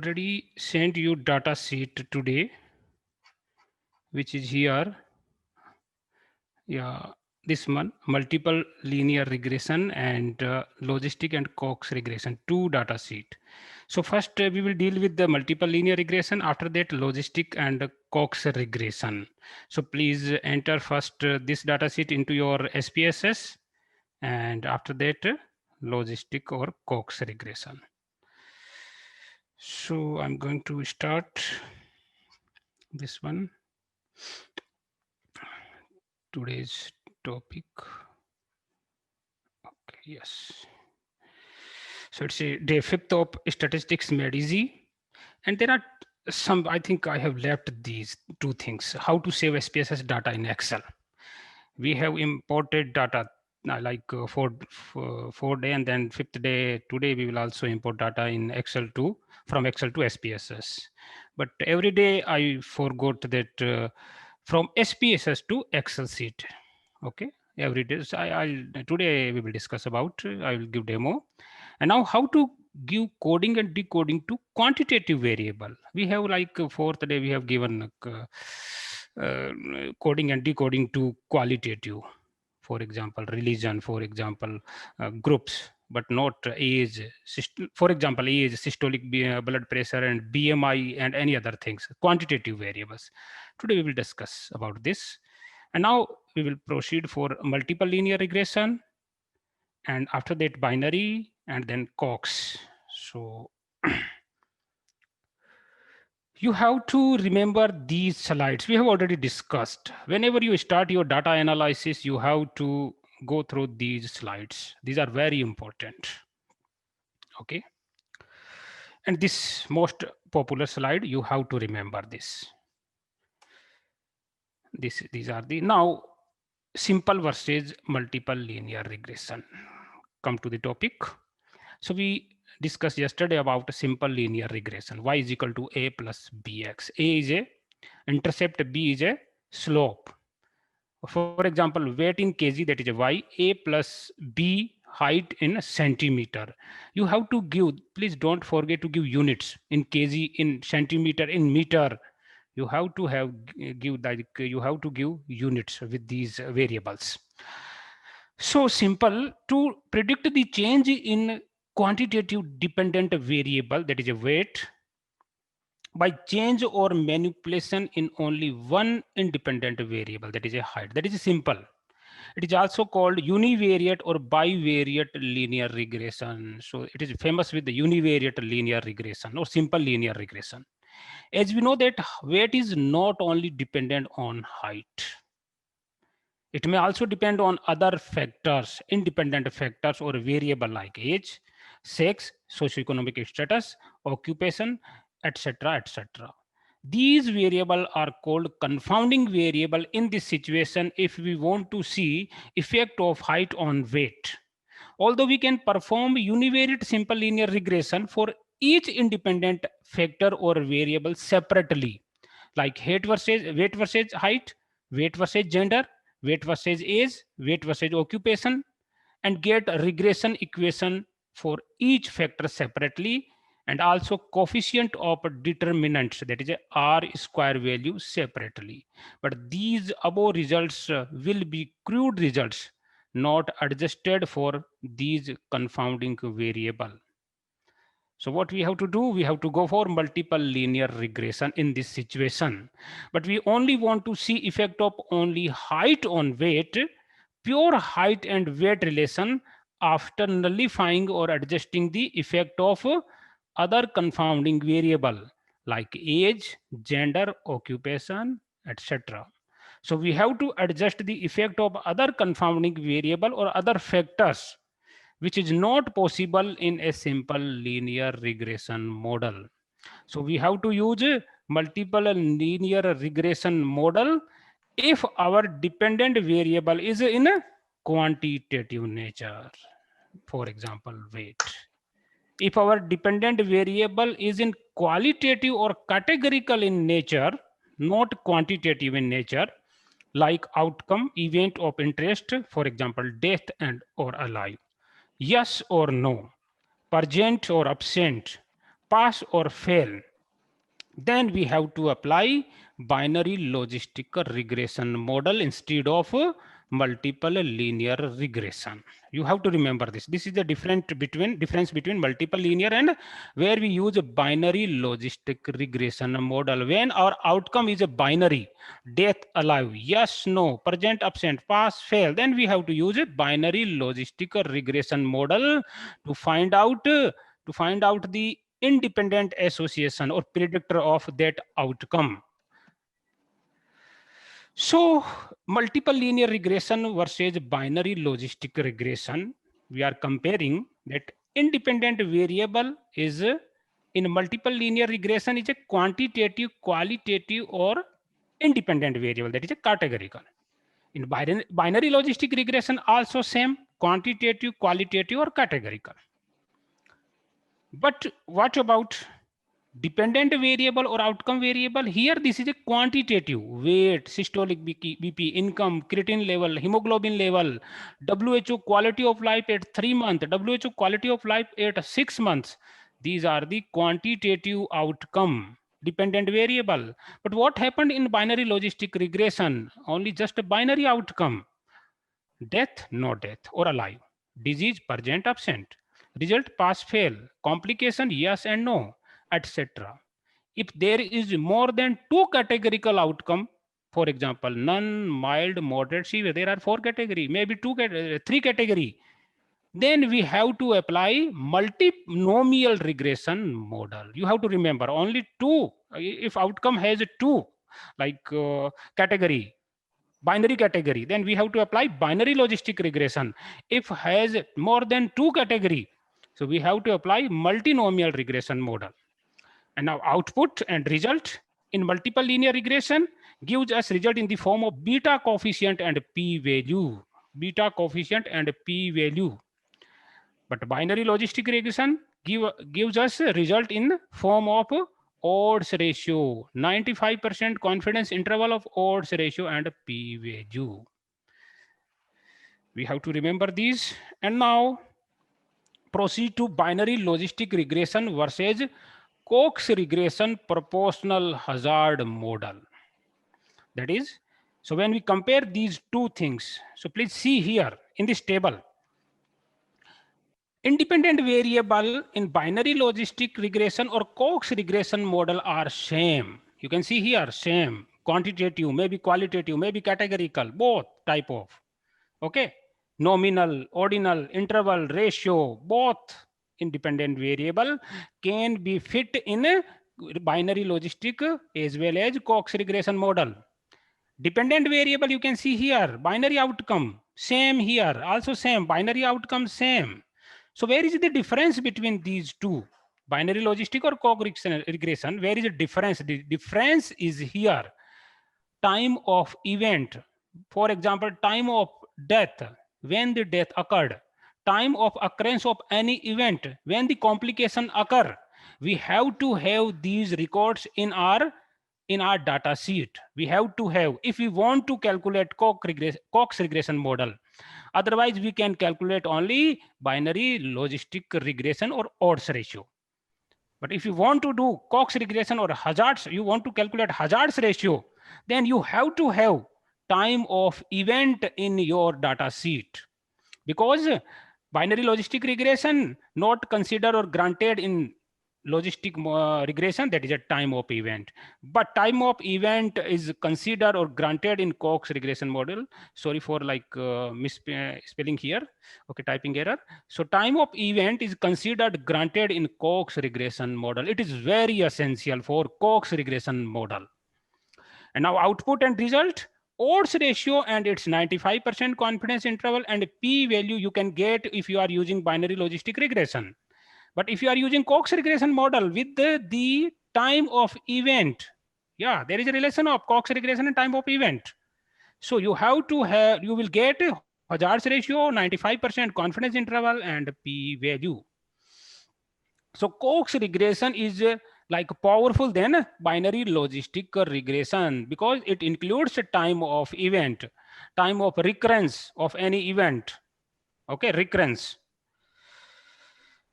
already sent you data sheet today, which is here. Yeah, this one, multiple linear regression and logistic and Cox regression, two data sheet. So first we will deal with the multiple linear regression. After that, logistic and Cox regression. So please enter first this data sheet into your SPSS, and after that, logistic or Cox regression. So I'm going to start this one, today's topic. Okay, yes. So it's a day 5th of statistics made easy. And there are some, I think I have left these two things. How to save SPSS data in Excel. We have imported data four day, and then 5th day, today we will also import data in Excel from Excel to SPSS. But every day I forgot that from SPSS to Excel sheet. Okay, every day. So today we will discuss about, I will give demo. And now how to give coding and decoding to quantitative variable. We have like fourth day we have given coding and decoding to qualitative. For example, religion, for example, groups, but not age. For example, age, systolic blood pressure, and BMI, and any other things, quantitative variables. Today we will discuss about this. And now we will proceed for multiple linear regression, and after that binary, and then Cox. So you have to remember these slides. We have already discussed. Whenever you start your data analysis, you have to go through these slides. These are very important. Okay. And this most popular slide, you have to remember this. These are the now simple versus multiple linear regression. Come to the topic. So we discussed yesterday about a simple linear regression. Y is equal to a plus bx. A is a intercept, b is a slope. For example, weight in kg, that is a y, a plus b height in centimeter. You have to give, please don't forget to give units in kg, in centimeter, in meter. You have to you have to give units with these variables. So simple to predict the change in quantitative dependent variable, that is a weight, by change or manipulation in only one independent variable, that is a height. That is simple. It is also called univariate or bivariate linear regression. So it is famous with the univariate linear regression or simple linear regression. As we know that weight is not only dependent on height. It may also depend on other factors, independent factors or variable like age, sex, socioeconomic status, occupation, etc., etc. These variables are called confounding variable in this situation if we want to see effect of height on weight. Although we can perform univariate simple linear regression for each independent factor or variable separately, like weight versus height, weight versus gender, weight versus age, weight versus occupation, and get a regression equation for each factor separately, and also coefficient of determinants, that is a R square value separately. But these above results will be crude results, not adjusted for these confounding variable. So what we have to do, we have to go for multiple linear regression in this situation. But we only want to see effect of only height on weight, pure height and weight relation, after nullifying or adjusting the effect of other confounding variable like age, gender, occupation, etc. So we have to adjust the effect of other confounding variable or other factors, which is not possible in a simple linear regression model. So we have to use a multiple linear regression model if our dependent variable is in a quantitative nature, for example, weight. If our dependent variable is in qualitative or categorical in nature, not quantitative in nature, like outcome, event of interest, for example, death and or alive, yes or no, present or absent, pass or fail, then we have to apply binary logistic regression model instead of multiple linear regression. You have to remember this. This is the difference between multiple linear and where we use a binary logistic regression model. When our outcome is a binary, death, alive, yes, no, present, absent, pass, fail, then we have to use a binary logistic regression model to find out the independent association or predictor of that outcome. So multiple linear regression versus binary logistic regression, we are comparing that independent variable is in multiple linear regression is a quantitative, qualitative, or independent variable, that is a categorical. In binary logistic regression also same, quantitative, qualitative, or categorical. But what about dependent variable or outcome variable? Here this is a quantitative: weight, systolic BP, income, creatine level, hemoglobin level, WHO quality of life at 3 months, WHO quality of life at 6 months. These are the quantitative outcome, dependent variable. But what happened in binary logistic regression? Only just a binary outcome: death, no death, or alive, disease, present, absent, result, pass, fail, complication, yes and no, etc. If there is more than 2 categorical outcome, for example, none, mild, moderate, severe, there are 4 category, maybe 3 category, then we have to apply multinomial regression model. You have to remember only 2. If outcome has 2, like category, binary category, then we have to apply binary logistic regression. If has more than 2 category, so we have to apply multinomial regression model. And now output and result in multiple linear regression gives us result in the form of beta coefficient and p-value. Beta coefficient and p-value. But binary logistic regression gives us a result in form of odds ratio, 95% confidence interval of odds ratio and p-value. We have to remember these. And now proceed to binary logistic regression versus Cox regression proportional hazard model. That is, so when we compare these two things, so please see here in this table, independent variable in binary logistic regression or Cox regression model are same. You can see here same, quantitative, maybe qualitative, maybe categorical, both type of, okay, nominal, ordinal, interval, ratio, both independent variable can be fit in a binary logistic as well as Cox regression model. Dependent variable you can see here, binary outcome, same here, also same, binary outcome same. So where is the difference between these two? Binary logistic or Cox regression, where is the difference? The difference is here, time of event. For example, time of death, when the death occurred, time of occurrence of any event, when the complication occur. We have to have these records in our data sheet. We have to have, if we want to calculate Cox regression model. Otherwise, we can calculate only binary logistic regression or odds ratio. But if you want to do Cox regression or hazards, you want to calculate hazards ratio, then you have to have time of event in your data sheet. Because binary logistic regression not considered or granted in logistic regression, that is a time of event. But time of event is considered or granted in Cox regression model. Sorry for like misspelling here. Okay, typing error. So time of event is considered granted in Cox regression model. It is very essential for Cox regression model. And now output and result, odds ratio and its 95% confidence interval and p-value you can get if you are using binary logistic regression. But if you are using Cox regression model with the time of event, yeah, there is a relation of Cox regression and time of event. So you have to have, you will get hazards ratio, 95% confidence interval and p-value. So Cox regression is like powerful than binary logistic regression because it includes time of event, time of recurrence of any event. Okay, recurrence.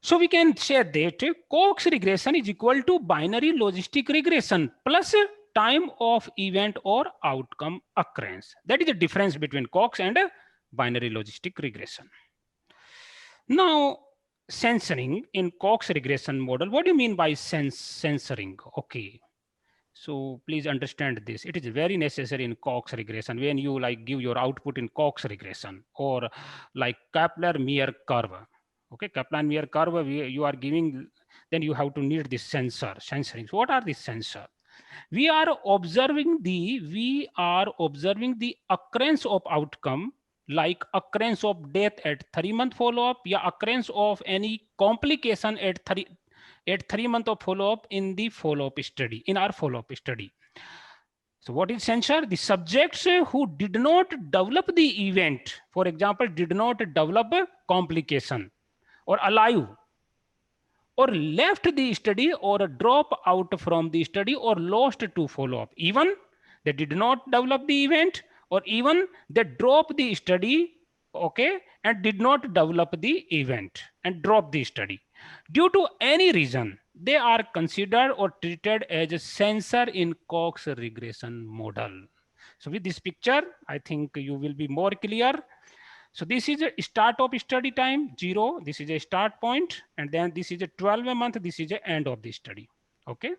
So we can say that Cox regression is equal to binary logistic regression plus time of event or outcome occurrence. That is the difference between Cox and binary logistic regression. Now, censoring in Cox regression model. What do you mean by censoring? Okay. So please understand this. It is very necessary in Cox regression when you like give your output in Cox regression or like Kaplan-Meier curve. Okay, Kaplan-Meier curve you are giving, then you have to need this censoring. So what are these sensor? We are observing the occurrence of outcome like occurrence of death at 3-month follow-up, yeah, occurrence of any complication at 3 month of follow-up in the follow-up study, in our follow-up study. So what is censor? The subjects who did not develop the event, for example, did not develop a complication or alive or left the study or drop out from the study or lost to follow-up. Even they did not develop the event or even they drop the study, okay, and did not develop the event and drop the study. Due to any reason, they are considered or treated as a censor in Cox regression model. So with this picture, I think you will be more clear. So this is a start of study time, 0. This is a start point. And then this is a 12-month. This is a end of the study. Okay.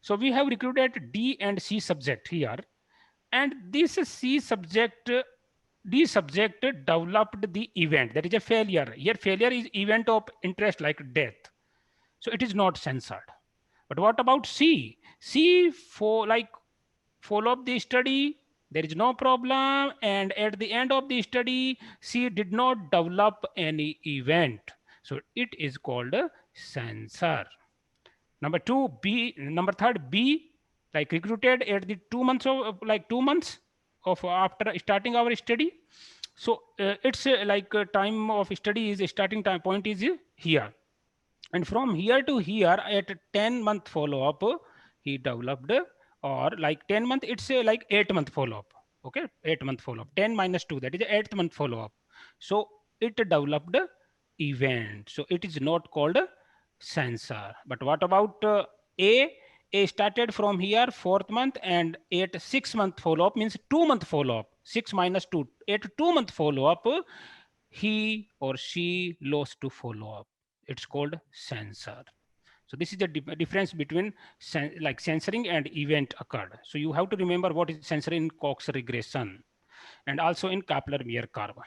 So we have recruited D and C subject here. And this C subject, D subject developed the event. That is a failure. Here failure is event of interest like death. So it is not censored. But what about C? C for like follow up the study, there is no problem, and at the end of the study she did not develop any event, so it is called a censor. Number two, B. Number third, B, like recruited at the 2 months of like 2 months of after starting our study. So it's like time of study is starting time point is here, and from here to here at 10-month follow up he developed, or like 10 month, it's a like 8-month follow up. Okay, 8-month follow up, 10 minus 2, that is the 8th month follow up. So it developed event, so it is not called sensor. But what about a started from here 4th month and at 6-month follow up means 2-month follow up, 6 minus 2, at 2-month follow up he or she lost to follow up, it's called censor. So this is the difference between like censoring and event occurred. So you have to remember what is censoring in Cox regression and also in Kaplan-Meier curve.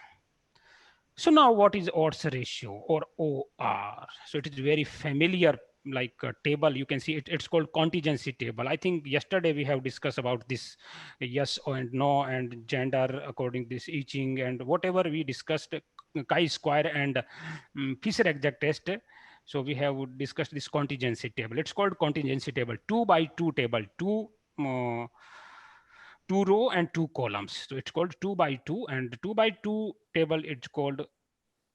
So now what is odds ratio or OR? So it is very familiar like table. You can see it's called contingency table. I think yesterday we have discussed about this yes and no and gender according this eaching and whatever we discussed, chi-square and Fisher exact test. So we have discussed this contingency table. It's called contingency table, 2 by 2 table, uh, 2 row and 2 columns. So it's called 2 by 2, and 2 by 2 table, it's called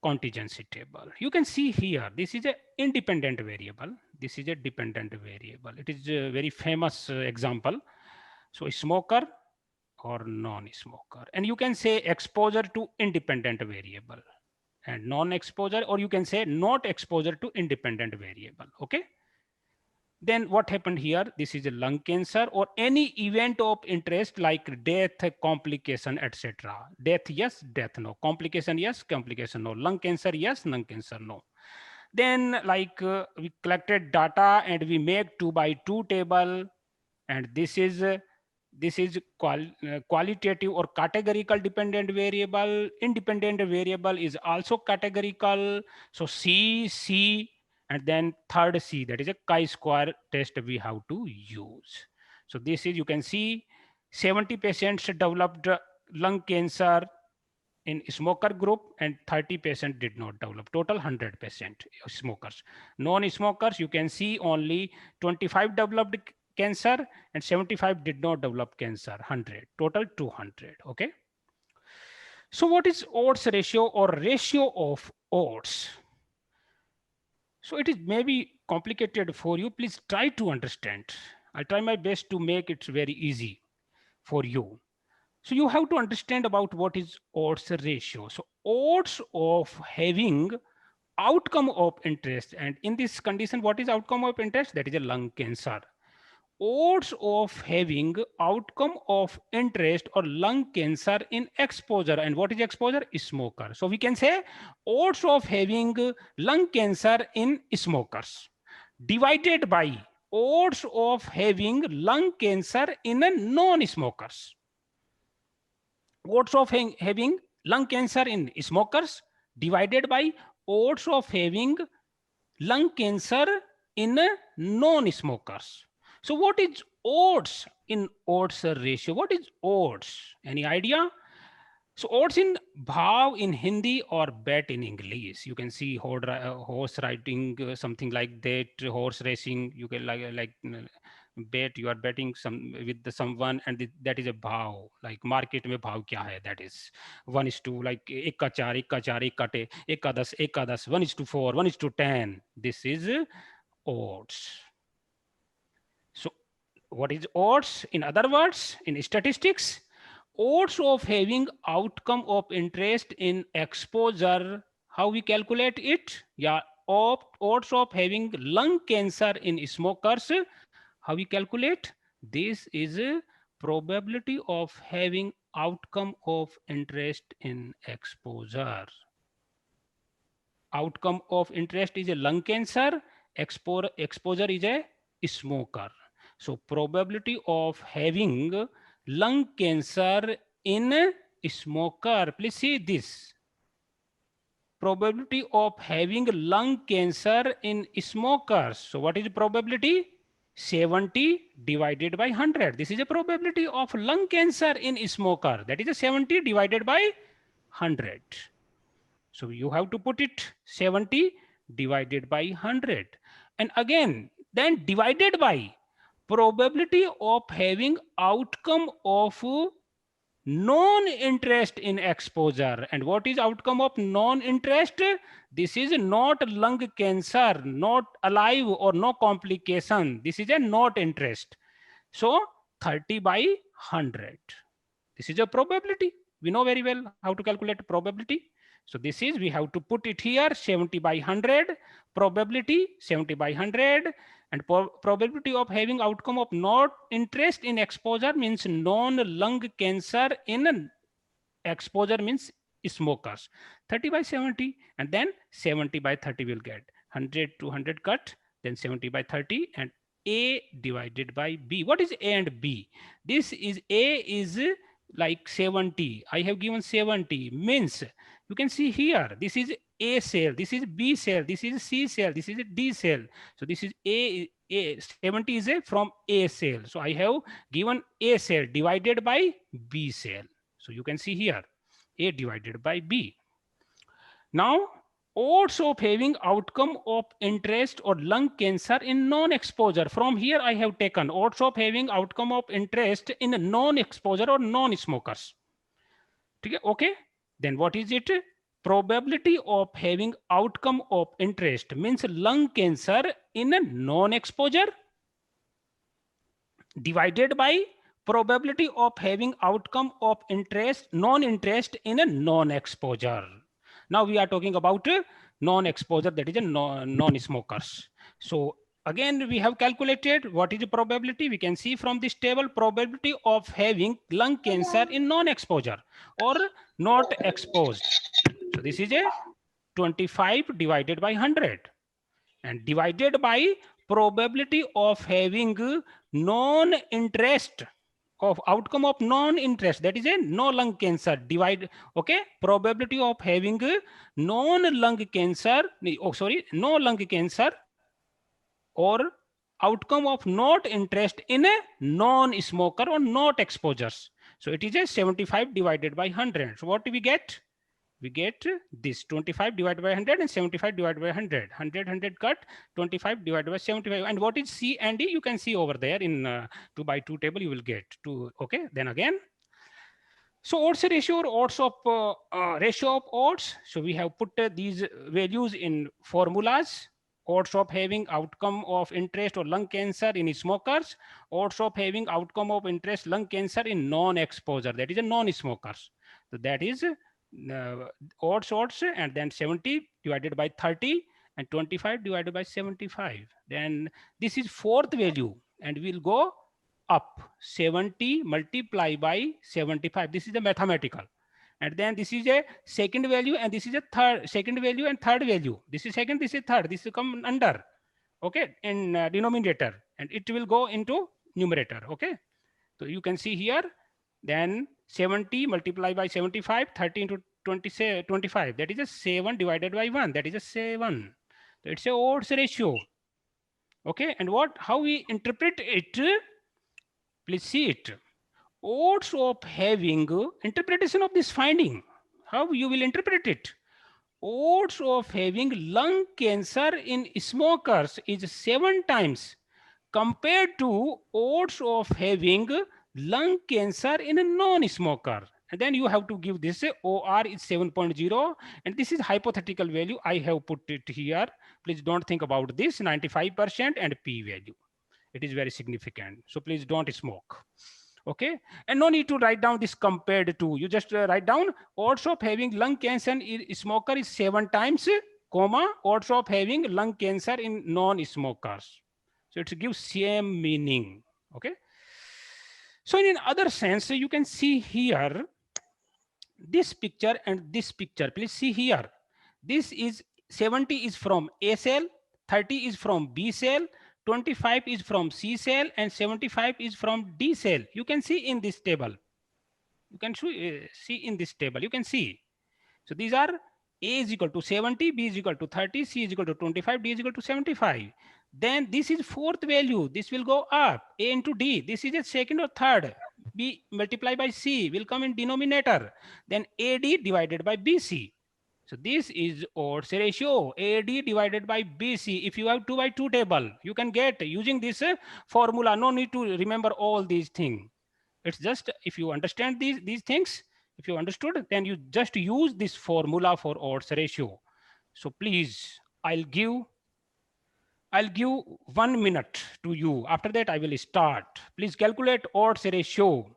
contingency table. You can see here, this is a independent variable. This is a dependent variable. It is a very famous example. So a smoker or non-smoker. And you can say exposure to independent variable and non-exposure, or you can say not exposure to independent variable. Okay. Then what happened here? This is a lung cancer or any event of interest like death, complication, etc. Death, yes, death, no. Complication, yes, complication, no. Lung cancer, yes, lung cancer, no. Then like we collected data and we make 2 by 2 table, and this is qualitative or categorical dependent variable. Independent variable is also categorical. So C, and then third C, that is a chi-square test we have to use. So this is, you can see 70 patients developed lung cancer in smoker group and 30% did not develop, total 100% smokers. Non-smokers, you can see only 25 developed cancer and 75 did not develop cancer, 100, total 200. Okay. So what is odds ratio or ratio of odds? So it is maybe complicated for you. Please try to understand. I'll try my best to make it very easy for you. So you have to understand about what is odds ratio. So odds of having outcome of interest. And in this condition, what is outcome of interest? That is a lung cancer. Odds of having outcome of interest or lung cancer in exposure. And what is exposure? Smoker. So we can say odds of having lung cancer in smokers divided by odds of having lung cancer in non-smokers. Odds of having lung cancer in smokers divided by odds of having lung cancer in non-smokers. So what is odds in odds ratio? What is odds? Any idea? So odds in bhav in Hindi or bet in English. You can see horse riding, something like that, horse racing. You can like bet, you are betting some with someone, and that is a bhav. Like market में bhav क्या है? That is 1:2, like एक का चार, एक का चार, एक काटे, एक का दस, 1:4, 1:10. This is odds. So what is odds? In other words, in statistics, odds of having outcome of interest in exposure, how we calculate it? Yeah, odds of having lung cancer in smokers, how we calculate? This is a probability of having outcome of interest in exposure. Outcome of interest is a lung cancer, exposure is a smoker. So probability of having lung cancer in a smoker, please see this. Probability of having lung cancer in smokers. So what is the probability? 70 divided by 100. This is a probability of lung cancer in smoker. That is a 70 divided by 100. So you have to put it 70 divided by 100. And again, then divided by probability of having outcome of non-interest in exposure. And what is outcome of non-interest? This is not lung cancer, not alive or no complication. This is a not interest. So 30 by 100. This is a probability. We know very well how to calculate probability. So this is, we have to put it here, 70 by 100, probability 70 by 100, and probability of having outcome of not interest in exposure means non-lung cancer in exposure means smokers. 30 by 70, and then 70 by 30 will get 100 to 100 cut, then 70 by 30, and A divided by B. What is A and B? This is A is like 70. I have given 70 means you can see here, this is A cell, this is B cell, this is C cell, this is a D cell. So this is A 70 is a from A cell. So I have given A cell divided by B cell. So you can see here, A divided by B. Now, odds of having outcome of interest or lung cancer in non-exposure. From here, I have taken odds of having outcome of interest in non-exposure or non-smokers. Okay, then what is it? Probability of having outcome of interest means lung cancer in a non-exposure divided by probability of having outcome of interest, non-interest in a non-exposure. Now we are talking about non-exposure, that is a non-smokers. So again, we have calculated what is the probability. We can see from this table probability of having lung cancer in non-exposure or not exposed. So this is a 25 divided by 100 and divided by probability of having non-interest of outcome of non-interest, that is a no lung cancer, divide, okay, probability of having non-lung cancer, no lung cancer or outcome of not interest in a non-smoker or not exposures. So it is a 75 divided by 100. So what do we get? We get this 25 divided by 100 and 75 divided by 100. 100 cut, 25 divided by 75. And what is C and D? You can see over there in 2 by 2 table, you will get 2. Okay, then again. So odds ratio or odds of ratio of odds. So we have put these values in formulas. Odds of having outcome of interest or lung cancer in smokers. Odds of having outcome of interest lung cancer in non-exposure. That is a non-smokers. So that is odds, and then 70 divided by 30 and 25 divided by 75. Then this is fourth value and we'll go up 70 multiply by 75. This is the mathematical. And then this is a second value and this is a third second value and third value. This is second, this is third, this will come under, okay, in denominator, and it will go into numerator. Okay, so you can see here, then 70 multiplied by 75, 30 into 20, 25, that is a 7 divided by 1, that is a 7. So it's a odds ratio. Okay, and what, how we interpret it, please see it. Odds of having, interpretation of this finding, how you will interpret it. Odds of having lung cancer in smokers is 7 times compared to odds of having lung cancer in a non-smoker. And then you have to give this OR is 7.0, and this is hypothetical value. I have put it here. Please don't think about this 95% and p value. It is very significant. So please don't smoke. Okay, and no need to write down this compared to. You just write down odds of having lung cancer in smoker is 7 times, comma, odds of having lung cancer in non-smokers. So it gives same meaning. Okay. So in other sense, you can see here this picture and this picture. Please see here. This is 70 is from A cell, 30 is from B cell, 25 is from C cell, and 75 is from D cell. You can see in this table. You can see in this table. You can see. So these are A is equal to 70, B is equal to 30, C is equal to 25, D is equal to 75. Then this is fourth value. This will go up, A into D. This is a second or third. B multiplied by C will come in denominator. Then AD divided by BC. So this is odds ratio, AD divided by BC. If you have 2 by 2 table, you can get using this formula. No need to remember all these things. It's just if you understand these things, if you understood, then you just use this formula for odds ratio. So please, I'll give 1 minute to you. After that, I will start. Please calculate odds ratio.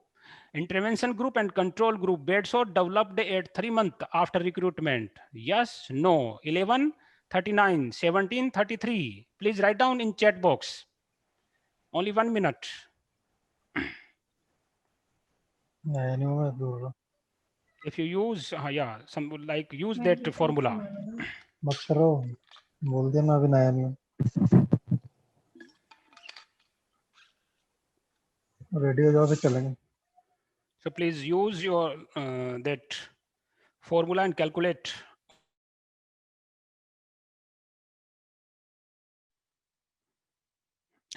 Intervention group and control group bed sore developed at 3 months after recruitment. Yes, no. 11, 39, 17, 33. Please write down in chat box. Only 1 minute. If you use, yeah, some like use that formula. So please use your that formula and calculate.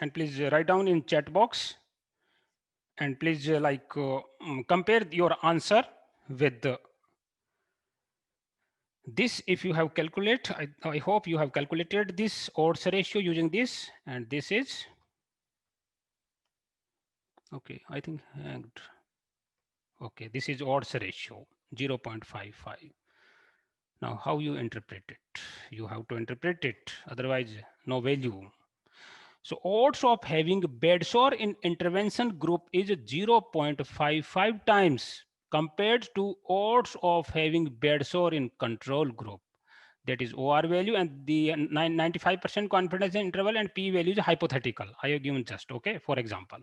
And please write down in chat box. And please compare your answer with this. If you have calculated, I hope you have calculated this odds ratio using this, and this is okay. I think okay, this is odds ratio 0.55. Now how you interpret it? You have to interpret it, otherwise no value. So odds of having bed sore in intervention group is 0.55 times compared to odds of having bed sore in control group. That is OR value, and the 95% confidence interval and P value is hypothetical. I have given just, okay, for example.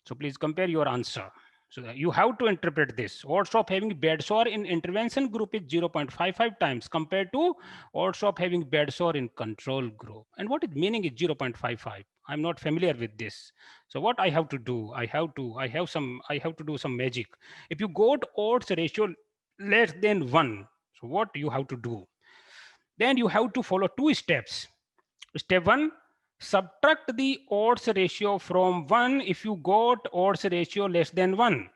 So please compare your answer. So you have to interpret this. Odds of having bed sore in intervention group is 0.55 times compared to odds of having bed sore in control group. And what is meaning is 0.55. I'm not familiar with this. So what I have to do, I have to do some magic. If you got odds ratio less than 1, so what you have to do? Then you have to follow 2 steps. Step 1, subtract the odds ratio from 1 if you got odds ratio less than 1.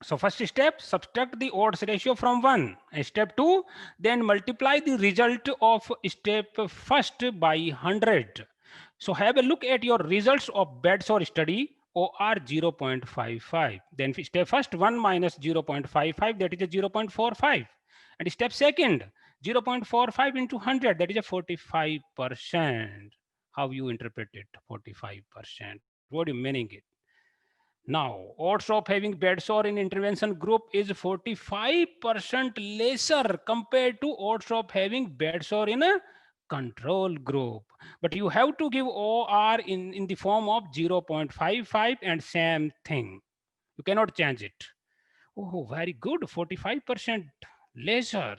So first step, subtract the odds ratio from 1. And step 2, then multiply the result of step first by 100. So have a look at your results of bed sore study, OR 0.55. Then step first, 1 minus 0.55, that is a 0.45. And step second, 0.45 into 100, that is a 45%. How you interpret it, 45%? What do you meaning it? Now, odds of having bed sore in intervention group is 45% lesser compared to odds of having bed sore in a control group. But you have to give OR in the form of 0.55 and same thing. You cannot change it. Oh, very good. 45% lesser.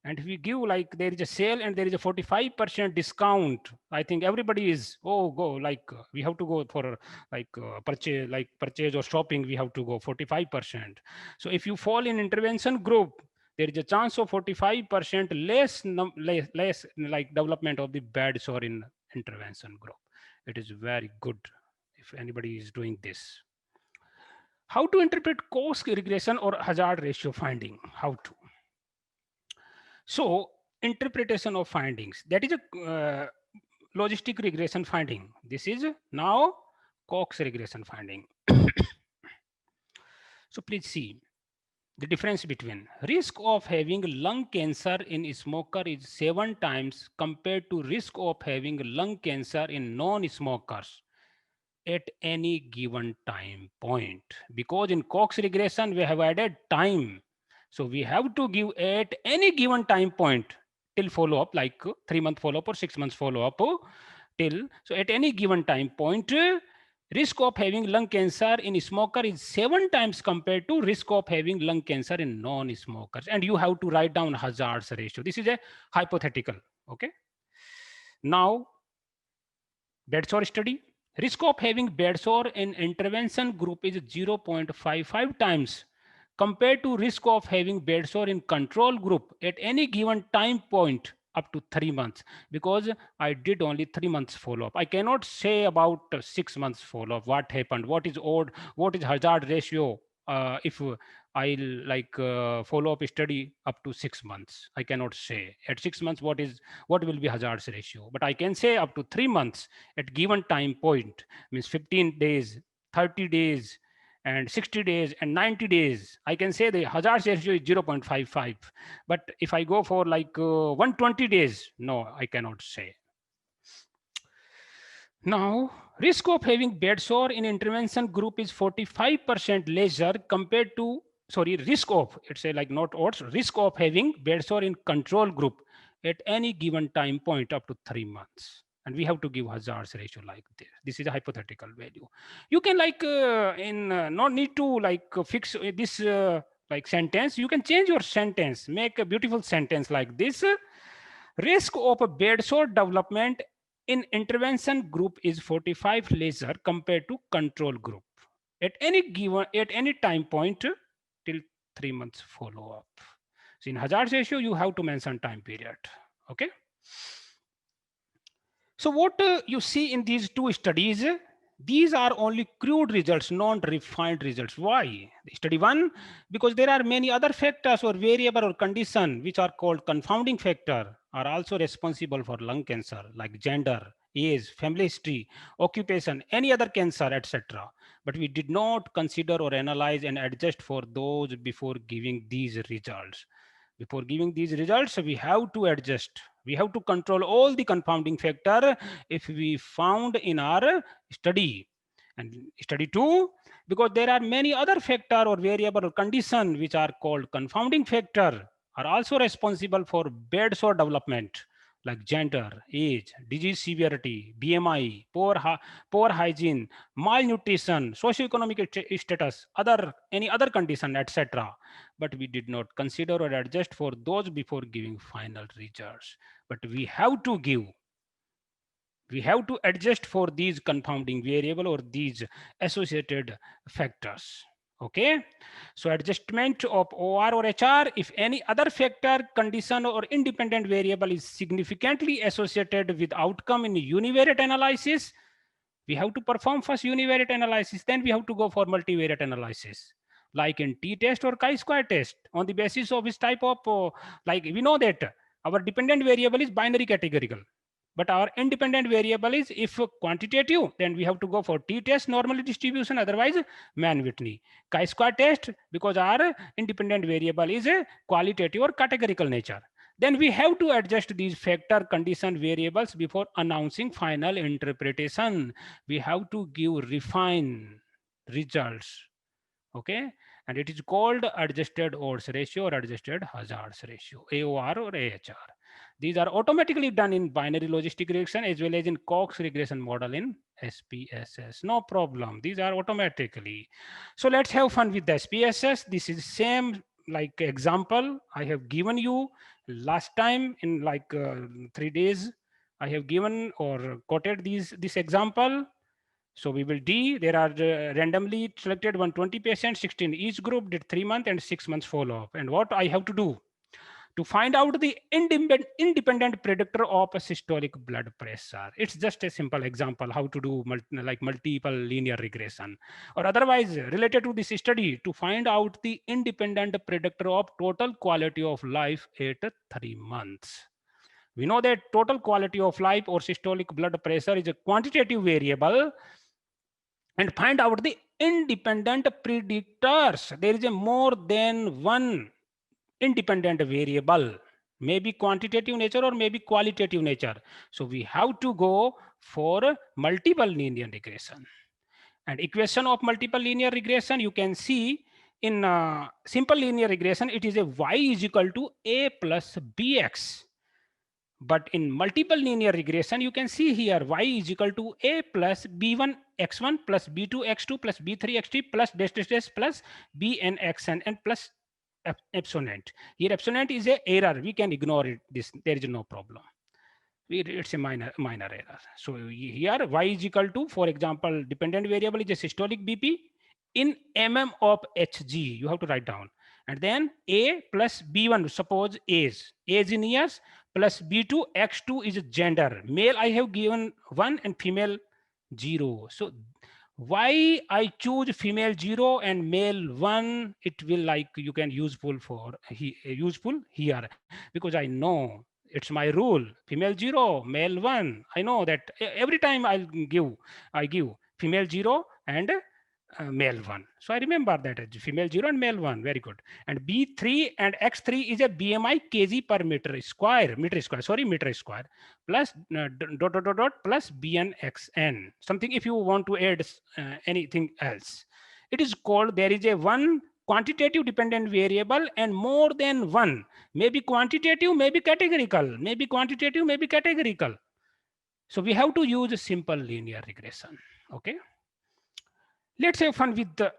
And if we give like there is a sale and there is a 45% discount, I think everybody is, oh, go like we have to go for purchase or shopping, we have to go 45%. So if you fall in intervention group, there is a chance of 45% less like development of the bad sore in intervention group. It is very good if anybody is doing this. How to interpret cost regression or hazard ratio finding? How to? So interpretation of findings, that is a logistic regression finding. This is now Cox regression finding. So please see the difference between risk of having lung cancer in a smoker is 7 times compared to risk of having lung cancer in non-smokers at any given time point. Because in Cox regression, we have added time. So we have to give at any given time point till follow-up, like 3-month follow-up or 6 months follow-up till. So at any given time point, risk of having lung cancer in smoker is 7 times compared to risk of having lung cancer in non-smokers. And you have to write down hazards ratio. This is a hypothetical, okay? Now, bed sore study. Risk of having bed sore in intervention group is 0.55 times compared to risk of having bed sore in control group at any given time point up to 3 months, because I did only 3 months follow-up. I cannot say about 6 months follow-up, what happened, what is odd, what is hazard ratio if I'll like follow-up study up to 6 months. I cannot say at 6 months what will be hazards ratio, but I can say up to 3 months at given time point, means 15 days, 30 days, and 60 days and 90 days. I can say the hazards ratio is 0.55. But if I go for like 120 days, no, I cannot say. Now, risk of having bed sore in intervention group is 45% lesser compared to, sorry, risk of, it's a like not odds, risk of having bed sore in control group at any given time point up to 3 months. And we have to give hazards ratio like this. This is a hypothetical value. You can like not need to like fix this like sentence. You can change your sentence, make a beautiful sentence like this. Risk of a bed sore development in intervention group is 45 lesser compared to control group at any time point till 3 months follow up. So in hazard ratio, you have to mention time period. Okay. So what you see in these two studies, these are only crude results, non-refined results. Why? Study 1, because there are many other factors or variable or condition which are called confounding factor are also responsible for lung cancer, like gender, age, family history, occupation, any other cancer, etc. But we did not consider or analyze and adjust for those before giving these results. Before giving these results, we have to adjust. We have to control all the confounding factor if we found in our study. And study 2, because there are many other factor or variable or condition which are called confounding factor are also responsible for bed sore development, like gender, age, disease severity, BMI, poor hygiene, malnutrition, socioeconomic status, any other condition, etc. But we did not consider or adjust for those before giving final results. But we have to adjust for these confounding variable or these associated factors. Okay, so adjustment of OR or HR if any other factor, condition, or independent variable is significantly associated with outcome in univariate analysis, we have to perform first univariate analysis, then we have to go for multivariate analysis, like in t-test or chi-square test. On the basis of this type of like we know that our dependent variable is binary categorical, but our independent variable is if quantitative, then we have to go for t-test normally distribution, otherwise Mann-Whitney. Chi-square test, because our independent variable is a qualitative or categorical nature. Then we have to adjust these factor, condition, variables before announcing final interpretation. We have to give results. Okay, and it is called adjusted odds ratio or adjusted hazards ratio, AOR or AHR. These are automatically done in binary logistic regression as well as in Cox regression model in SPSS. No problem. These are automatically. So let's have fun with the SPSS. This is same like example I have given you last time in like 3 days. I have given or quoted this example. So we will D, there are randomly selected 120 patients, 16 each group, did 3 months and 6 months follow-up. And what I have to do? To find out the independent predictor of a systolic blood pressure. It's just a simple example how to do multiple linear regression. Or otherwise, related to this study, to find out the independent predictor of total quality of life at 3 months. We know that total quality of life or systolic blood pressure is a quantitative variable, and find out the independent predictors. There is a more than one independent variable, maybe quantitative nature or maybe qualitative nature. So we have to go for multiple linear regression. And equation of multiple linear regression, you can see in simple linear regression, it is a y is equal to a plus bx. But in multiple linear regression, you can see here y is equal to a plus b1 x1 plus b2 x2 plus b3 x3 plus dash dash dash plus bn xn and plus epsilonant. Here epsilonant is a error. We can ignore it. This there is no problem. It's a minor error. So here y is equal to, for example, dependent variable is a systolic BP in mm of Hg. You have to write down. And then A plus B1, suppose age in years, plus B2, X2 is gender. Male I have given 1 and female 0. So why I choose female 0 and male 1, it will like you can useful for useful here, because I know it's my rule. Female 0, male 1. I know that every time I give female 0 and male 1. So I remember that as female 0 and male 1. Very good. And B3 and X3 is a BMI kg per meter square plus plus BNXN. Something if you want to add anything else. It is called, there is a one quantitative dependent variable and more than one. Maybe quantitative, maybe categorical, maybe quantitative, maybe categorical. So we have to use a simple linear regression. Okay. Let's have fun with the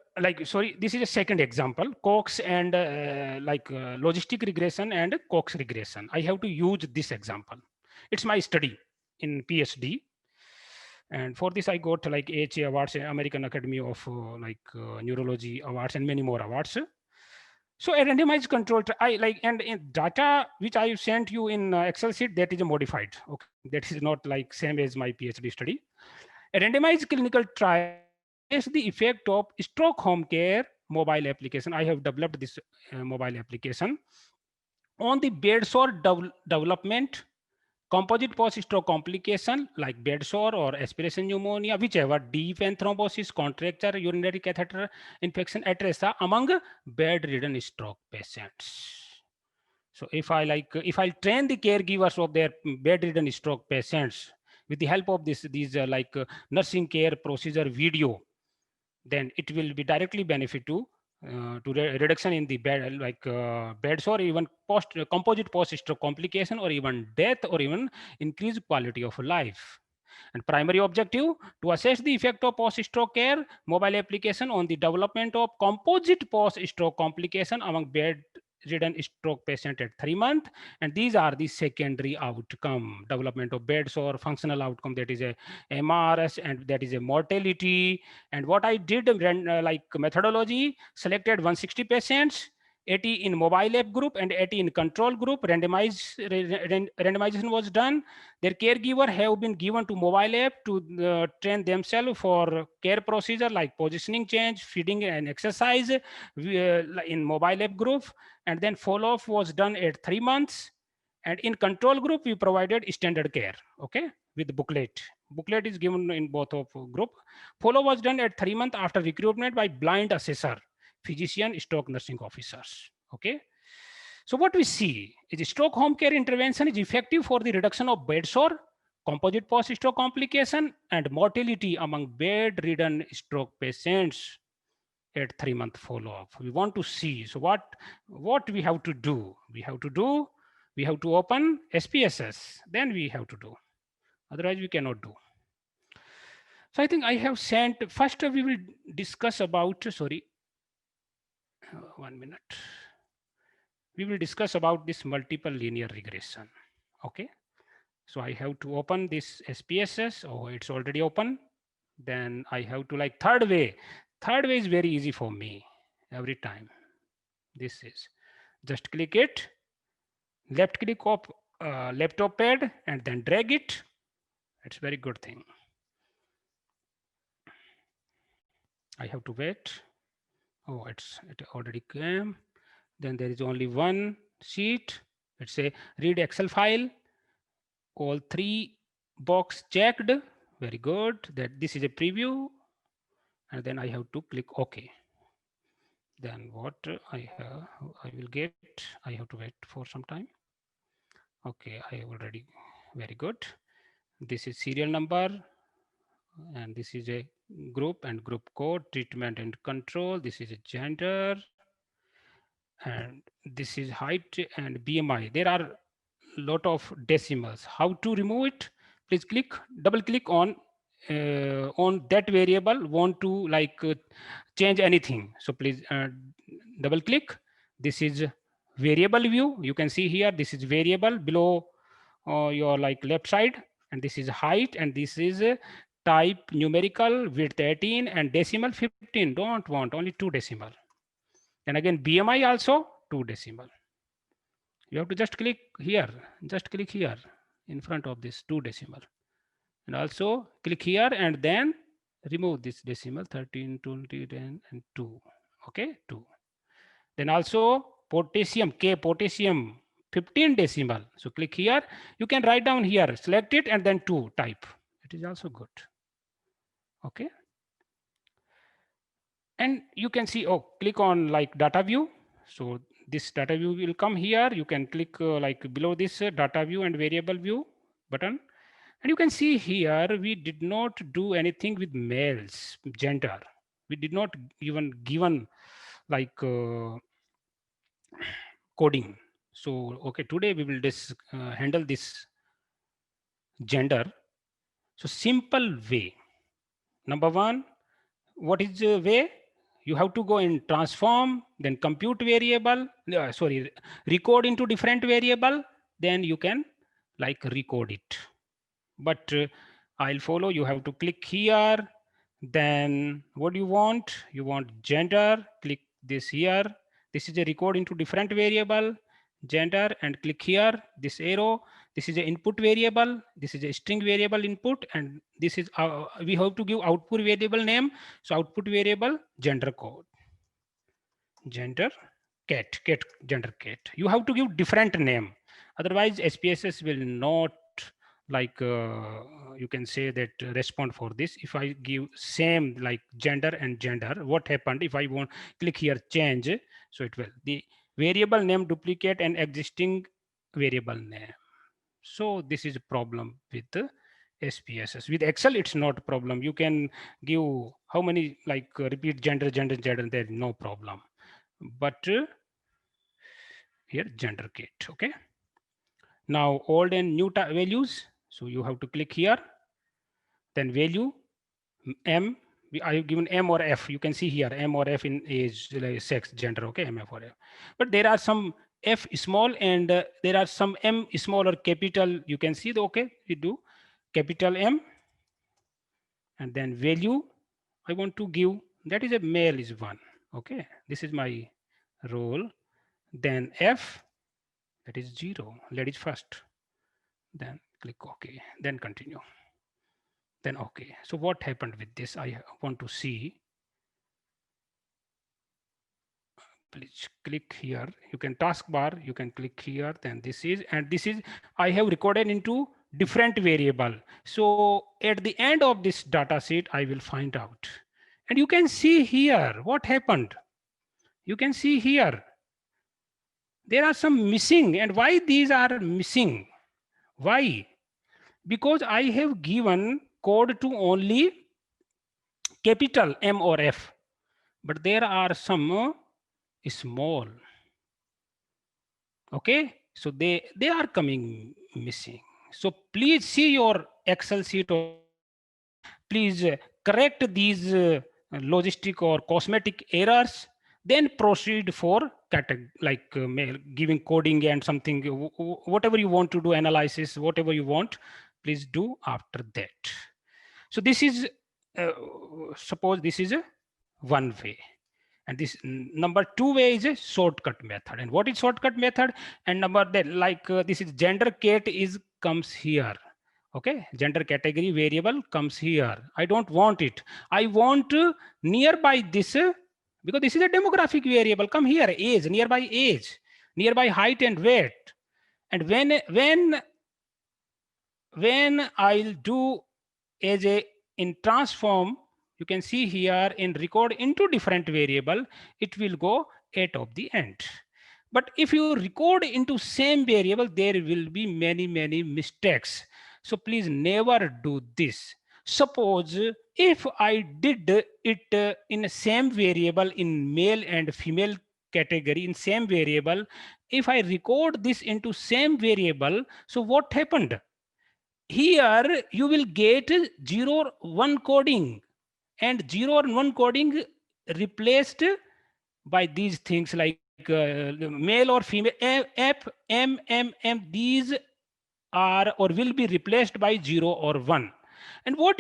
this is a second example, Cox and logistic regression and Cox regression. I have to use this example. It's my study in PhD. And for this, I got like AHA awards, American Academy of Neurology awards, and many more awards. So a randomized control, and in data which I sent you in Excel sheet, that is modified. Okay, that is not like same as my PhD study. A randomized clinical trial is the effect of stroke home care mobile application. I have developed this mobile application on the bedsore development, composite post-stroke complication like bedsore or aspiration pneumonia, whichever, deep vein thrombosis, contracture, urinary catheter infection, etc. among bedridden stroke patients. So if I train the caregivers of their bedridden stroke patients with the help of these nursing care procedure video, then it will be directly benefit to reduction in the beds or even composite post-stroke complication or even death or even increased quality of life. And primary objective to assess the effect of post-stroke care mobile application on the development of composite post-stroke complication among bedridden stroke patient at 3 months. And these are the secondary outcome, development of beds or functional outcome, that is a MRS, and that is a mortality. And what I did methodology, selected 160 patients, 80 in mobile app group and 80 in control group. Randomization was done. Their caregiver have been given to mobile app to train themselves for care procedure like positioning change, feeding and exercise in mobile app group. And then follow-up was done at 3 months. And in control group, we provided standard care, okay, with booklet. Booklet is given in both of group. Follow was done at 3 months after recruitment by blind assessor, physician, stroke nursing officers, okay. So what we see is stroke home care intervention is effective for the reduction of bedsore, composite post-stroke complication, and mortality among bedridden stroke patients. at 3-month follow-up. We want to see. So what we have to do? We have to open SPSS. Then we have to do. Otherwise, we cannot do. So I think I have sent. First, we will discuss about. Sorry, 1 minute. We will discuss about this multiple linear regression. Okay. So I have to open this SPSS. Oh, it's already open. Then I have to like third way. Third way is very easy for me every time. This is just click it, left click of laptop pad and then drag it. It's very good thing. I have to wait. Oh, it already came. Then there is only one sheet. It's a read Excel file. All 3 box checked. Very good. That this is a preview. And then I have to click OK. Then what I will get, I have to wait for some time. Okay, I already, very good. This is serial number, and this is a group and group code, treatment and control. This is a gender, and this is height and BMI. There are lot of decimals. How to remove it? Please double click on that variable. Want to like change anything? So please double click. This is variable view. You can see here. This is variable below your like left side, and this is height, and this is type numerical, width 18 and decimal 15. Don't want only 2 decimal. And again BMI also 2 decimal. You have to just click here in front of this 2 decimal, and also click here and then remove this decimal 13, 20, 10 and 2. Okay, 2. Then also potassium, potassium 15 decimal. So click here. You can write down here, select it and then 2 type. It is also good. Okay. And you can see, oh, click on like data view. So this data view will come here. You can click like below this data view and variable view button. And you can see here, we did not do anything with males, gender. We did not even given like coding. So, okay, today we will handle this gender. So simple way. Number 1, what is the way? You have to go in transform, then compute variable, record into different variable, then you can like recode it. But I'll follow. You have to click here. Then what do you want? You want gender, click this here. This is a record into different variable, gender, and click here, this arrow. This is an input variable. This is a string variable input, and this is we have to give output variable name. So output variable gender code, gender cat, gender cat. You have to give different name. Otherwise, SPSS will not like you can say that respond for this. If I give same like gender and gender, what happened if I want click here change? So it will the variable name duplicate an existing variable name. So this is a problem with the SPSS. With Excel, it's not a problem. You can give how many like repeat gender, there is no problem. But here gender cat. Okay. Now old and new values. So you have to click here. Then value M. I have given M or F. You can see here M or F in age, like sex, gender. Okay, M, F or F. But there are some F small and there are some M small or capital. You can see the okay. We do capital M and then value. I want to give that is a male is 1. Okay, this is my role. Then F that is 0. Ladies first. Then click OK. Then continue. Then okay. So what happened with this? I want to see. Please click here. You can taskbar. You can click here. Then this is and this is I have recorded into different variable. So at the end of this data sheet, I will find out. And you can see here what happened. You can see here. There are some missing. And why these are missing? Why? Because I have given code to only capital M or F. but there are some small. Okay, so they are coming missing. So please see your Excel sheet or please correct these logistic or cosmetic errors, then proceed for giving coding and something, whatever you want to do, analysis, whatever you want, please do after that. So this is, uh, suppose this is a one way, and this number two way is a shortcut method. And what is shortcut method? And number that, this is gender cat is comes here. Okay, gender category variable comes here. I don't want it. I want nearby this, because this is a demographic variable. Come here, age, nearby height and weight. And when I'll do as a in transform, you can see here in record into different variable, it will go at of the end. But if you record into same variable, there will be many mistakes. So please never do this. Suppose if I did it in same variable in male and female category in same variable, if I record this into same variable, so what happened? Here you will get 0 or 1 coding, and 0 or 1 coding replaced by these things like male or female, f, m, m, m. These are or will be replaced by 0 or 1. And what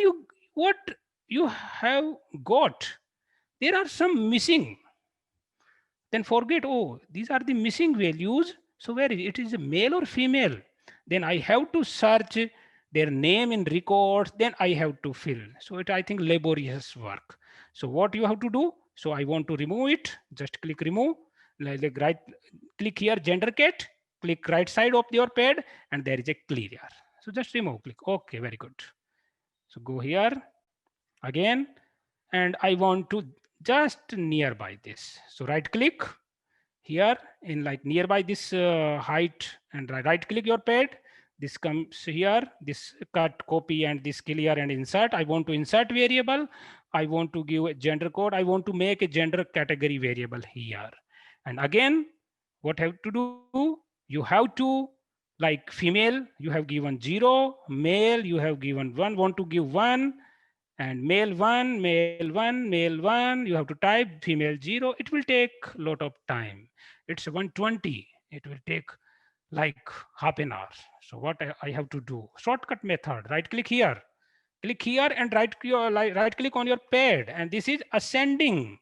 you have got, there are some missing. Then forget, oh, these are the missing values. So where is it? It is a male or female? Then I have to search their name in records. Then I have to fill. So it, I think, laborious work. So what you have to do? So I want to remove it. Just click remove. Like right, click here gender cat. Click right side of your pad, and there is a clear. So just remove. Click OK. Very good. So go here again, and I want to just nearby this. So right click here in like nearby this height, and right click your pad. This comes here, this cut, copy, and this clear and insert. I want to insert variable. I want to give a gender code. I want to make a gender category variable here. And again, what have to do? You have to, like female, you have given 0, male, you have given 1, want to give 1, and male 1, male 1, male 1, you have to type female 0. It will take a lot of time. It's 120. It will take like half an hour. So what I have to do? Shortcut method. Right click here. Click here and right click on your pad. And this is ascending.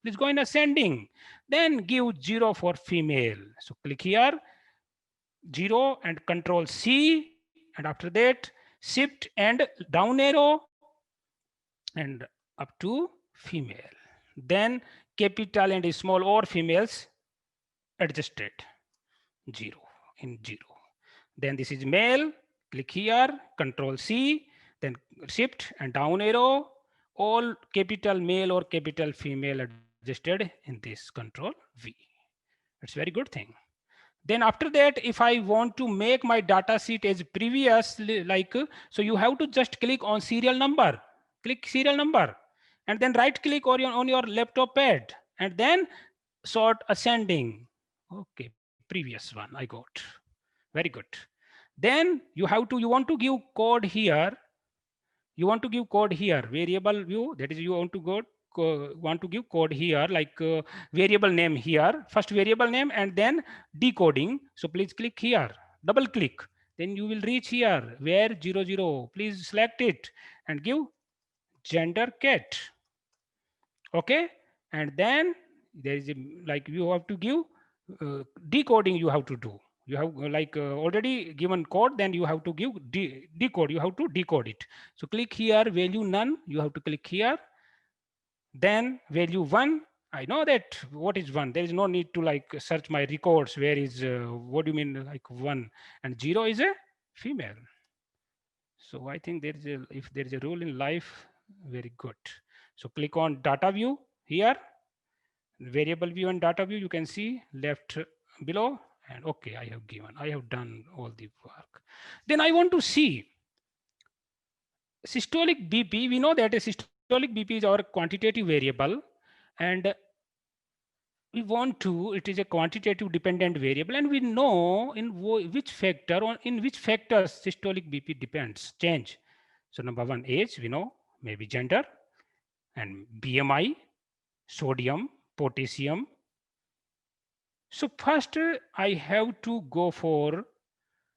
Please go in ascending. Then give 0 for female. So click here, 0 and control C. And after that, shift and down arrow and up to female. Then capital and small or females adjusted 0 in 0. Then this is male, click here, control C, then shift and down arrow, all capital male or capital female adjusted in this control V. It's very good thing. Then after that, if I want to make my data sheet as previous, so you have to just click on serial number, click serial number, and then right click on your laptop pad, and then sort ascending. Okay, previous one I got. Very good. Then you want to give code here. You want to give code here, variable view, that is you want to give code here, like variable name here, first variable name and then decoding. So please click here, double click, then you will reach here where 00. Please select it and give gender cat. Okay, and then there is like you have to give decoding. You have to do, you have already given code, then you have to give decode, you have to decode it. So click here, value none, you have to click here, then value 1. I know that what is 1, there is no need to like search my records where is what do you mean like 1, and 0 is a female. So I think there is a, if there is a rule in life, very good. So click on data view here, variable view and data view, you can see left below, and okay, I have done all the work. Then I want to see systolic BP. We know that a systolic BP is our quantitative variable, And we want to, it is a quantitative dependent variable, and we know in which factor, or in which factors systolic BP depends, change. So number one, age, we know, maybe gender, and BMI, sodium, potassium. So first I have to go for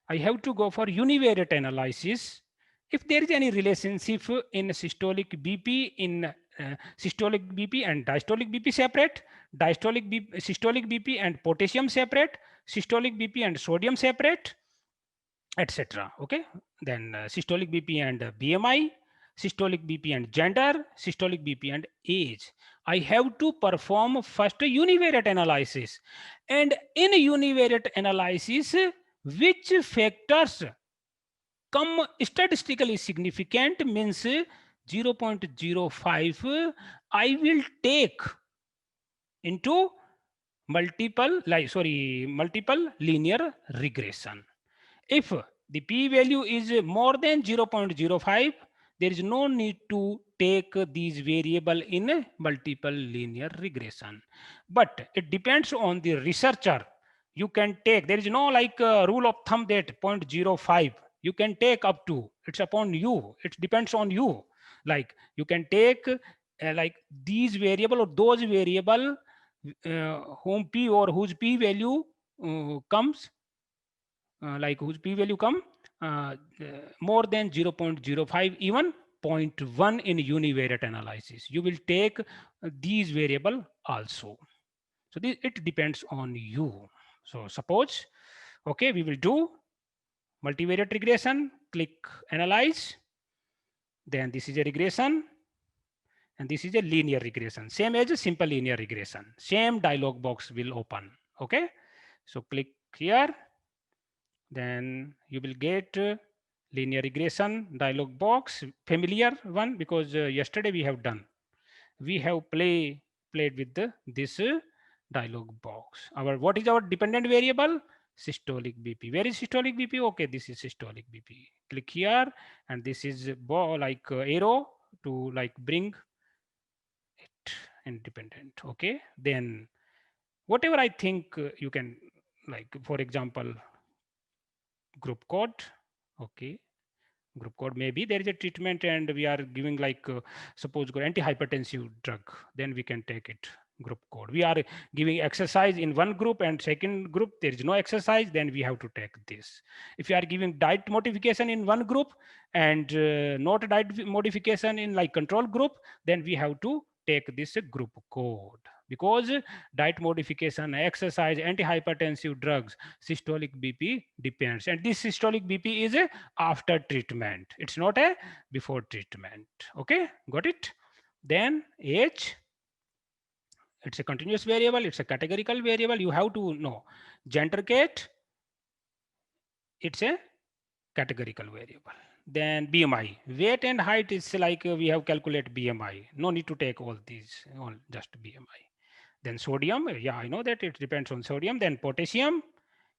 univariate analysis. If there is any relationship in systolic BP, in systolic BP and diastolic BP separate, systolic BP and potassium separate, systolic BP and sodium separate, etc. Okay, then systolic BP and BMI, systolic BP and gender, systolic BP and age. I have to perform first a univariate analysis, and in univariate analysis, which factors come statistically significant, means 0.05, I will take into multiple linear regression. If the p-value is more than 0.05, there is no need to take these variable in multiple linear regression. But it depends on the researcher. You can take, there is no like rule of thumb that 0.05 you can take up to. It's upon you. It depends on you. Like you can take like these variable or those variable whom p or whose p-value comes like whose p-value come more than 0.05, even zero point 0.1 in univariate analysis. You will take these variable also. So it depends on you. So suppose, okay, we will do multivariate regression, click analyze. Then this is a regression, and this is a linear regression, same as a simple linear regression. Same dialog box will open. Okay, so click here. Then you will get linear regression dialog box, familiar one, because yesterday we have done. We have played with this dialog box. What is our dependent variable? Systolic BP. Where is systolic BP? Okay, this is systolic BP. Click here, and this is like arrow to like bring it independent. Okay, then whatever I think you can, like for example, group code. Okay, group code, maybe there is a treatment and we are giving like suppose antihypertensive drug, then we can take it group code. We are giving exercise in one group, and second group there is no exercise, then we have to take this. If you are giving diet modification in one group and not diet modification in like control group, then we have to take this group code, because diet modification, exercise, antihypertensive drugs, systolic BP depends, and this systolic BP is after treatment. It's not a before treatment. Okay, got it? Then age, it's a continuous variable, it's a categorical variable. You have to know. Gender cat, it's a categorical variable. Then BMI, weight and height is like we have calculated BMI. No need to take all these, all just BMI. Then sodium, yeah, I know that it depends on sodium. Then potassium,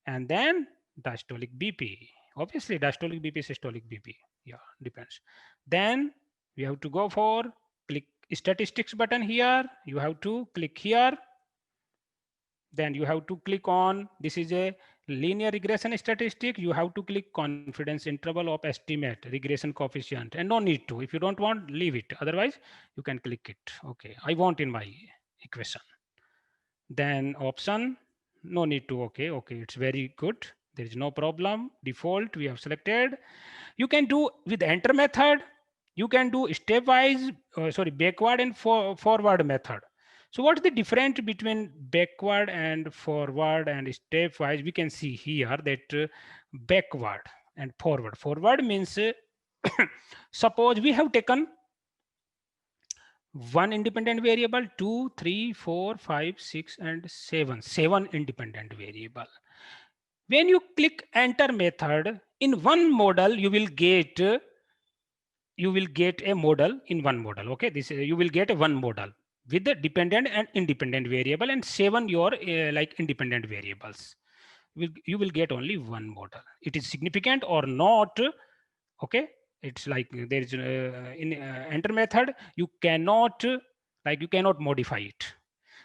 and then diastolic BP. Obviously, diastolic BP, systolic BP. Yeah, depends. Then we have to go for click statistics button here. You have to click here. Then you have to click on, this is a linear regression statistic. You have to click confidence interval of estimate regression coefficient, and no need to. If you don't want, leave it. Otherwise, you can click it. Okay, I want in my equation. Then option, no need to. Okay, it's very good. There is no problem. Default we have selected. You can do with enter method. You can do stepwise, backward and forward method. So what's the difference between backward and forward and stepwise? We can see here that backward and forward. Forward means suppose we have taken one independent variable, 2, 3, 4, 5, 6, and 7 independent variable. When you click enter method in one model, you will get a model in one model. Okay, this you will get a one model with the dependent and independent variable, and 7 your like independent variables. You will get only one model. It is significant or not. Okay, it's like there is in enter method you cannot like you cannot modify it.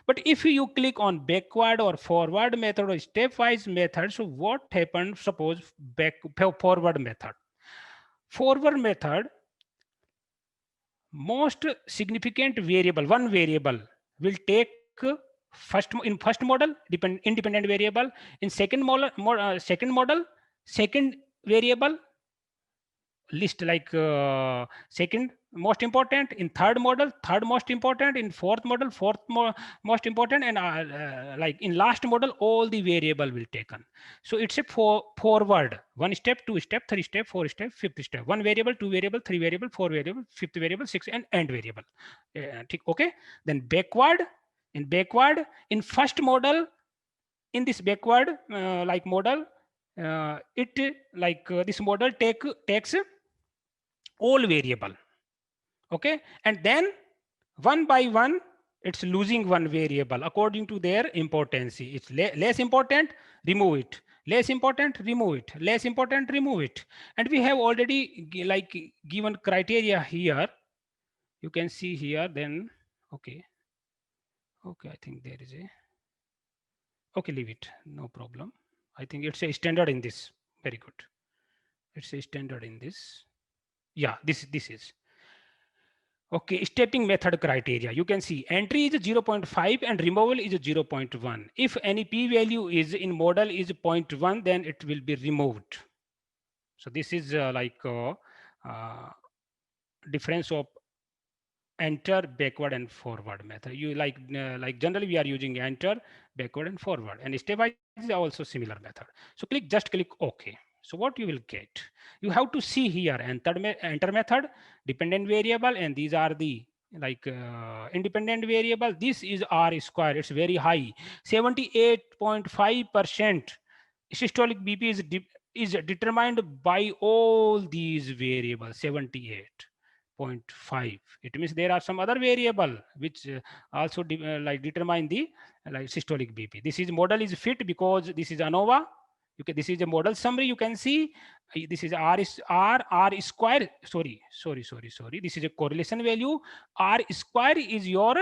But if you click on backward or forward method or stepwise method, so what happened? Suppose forward method. Forward method, most significant variable, one variable will take in first model independent variable, in second model second variable list, like second most important, in third model third most important, in fourth model most important, and like in last model all the variable will taken. So it's a forward, one step, two step, three step, four step, fifth step, one variable, two variable, three variable, four variable, fifth variable, six, and end variable. Okay. Then backward, in first model, in this backward like model, this model takes all variable. Okay. And then one by one it's losing one variable according to their importance. It's less important, remove it, less important, remove it, less important, remove it. And we have already given criteria here, you can see here. Then okay, I think there is a, okay, leave it, no problem. I think it's a standard in this. Very good, it's a standard in this. Yeah, this is okay. Stepping method criteria, you can see entry is 0.5 and removal is 0.1. If any p-value is in model is 0.1, then it will be removed. So this is difference of enter, backward, and forward method. You like generally we are using enter, backward, and forward, and stepwise is also similar method. So just click OK. So what you will get, you have to see here enter method, dependent variable, and these are the independent variable. This is R square, it's very high, 78.5%. Systolic BP is determined by all these variables, 78.5. It means there are some other variable which also determine the systolic BP. This is model is fit because this is ANOVA. This is a model summary. You can see this is R square. Sorry. This is a correlation value. R square is your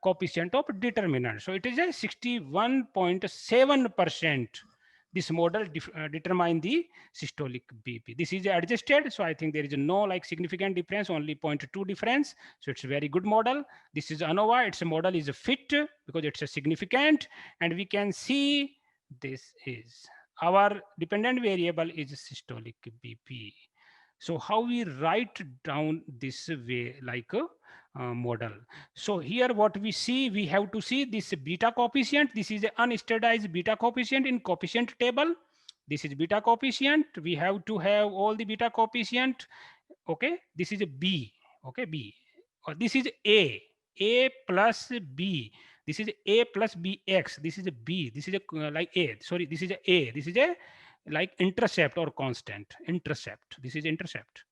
coefficient of determinant. So it is a 61.7%. This model determine the systolic BP. This is adjusted, so I think there is no significant difference, only 0.2 difference. So it's a very good model. This is ANOVA. Its model is a fit because it's a significant, and we can see this is our dependent variable is systolic BP. So how we write down this way model? So here what we see, we have to see this beta coefficient. This is an unstandardized beta coefficient in coefficient table. This is beta coefficient. We have to have all the beta coefficient. Okay, this is a B. Okay, B. Or this is A plus B. This is A plus BX. This is a B. This is a A. Sorry, this is a. This is a intercept or constant. Intercept. This is intercept.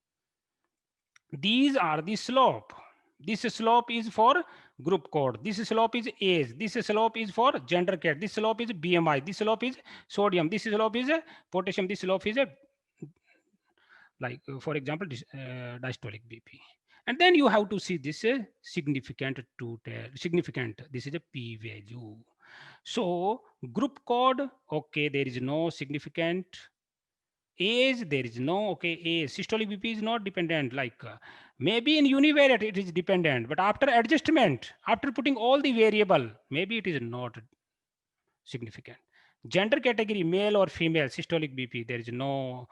These are the slope. This slope is for group code. This slope is age. This slope is for gender cat. This slope is BMI. This slope is sodium. This slope is potassium. This slope is for example, diastolic BP. And then you have to see this significant significant. This is a p value. So group code, okay, there is no significant. Age, there is no, okay, age. Systolic BP is not dependent. Maybe in univariate it is dependent, but after adjustment, after putting all the variable, maybe it is not significant. Gender category, male or female, systolic BP, there is no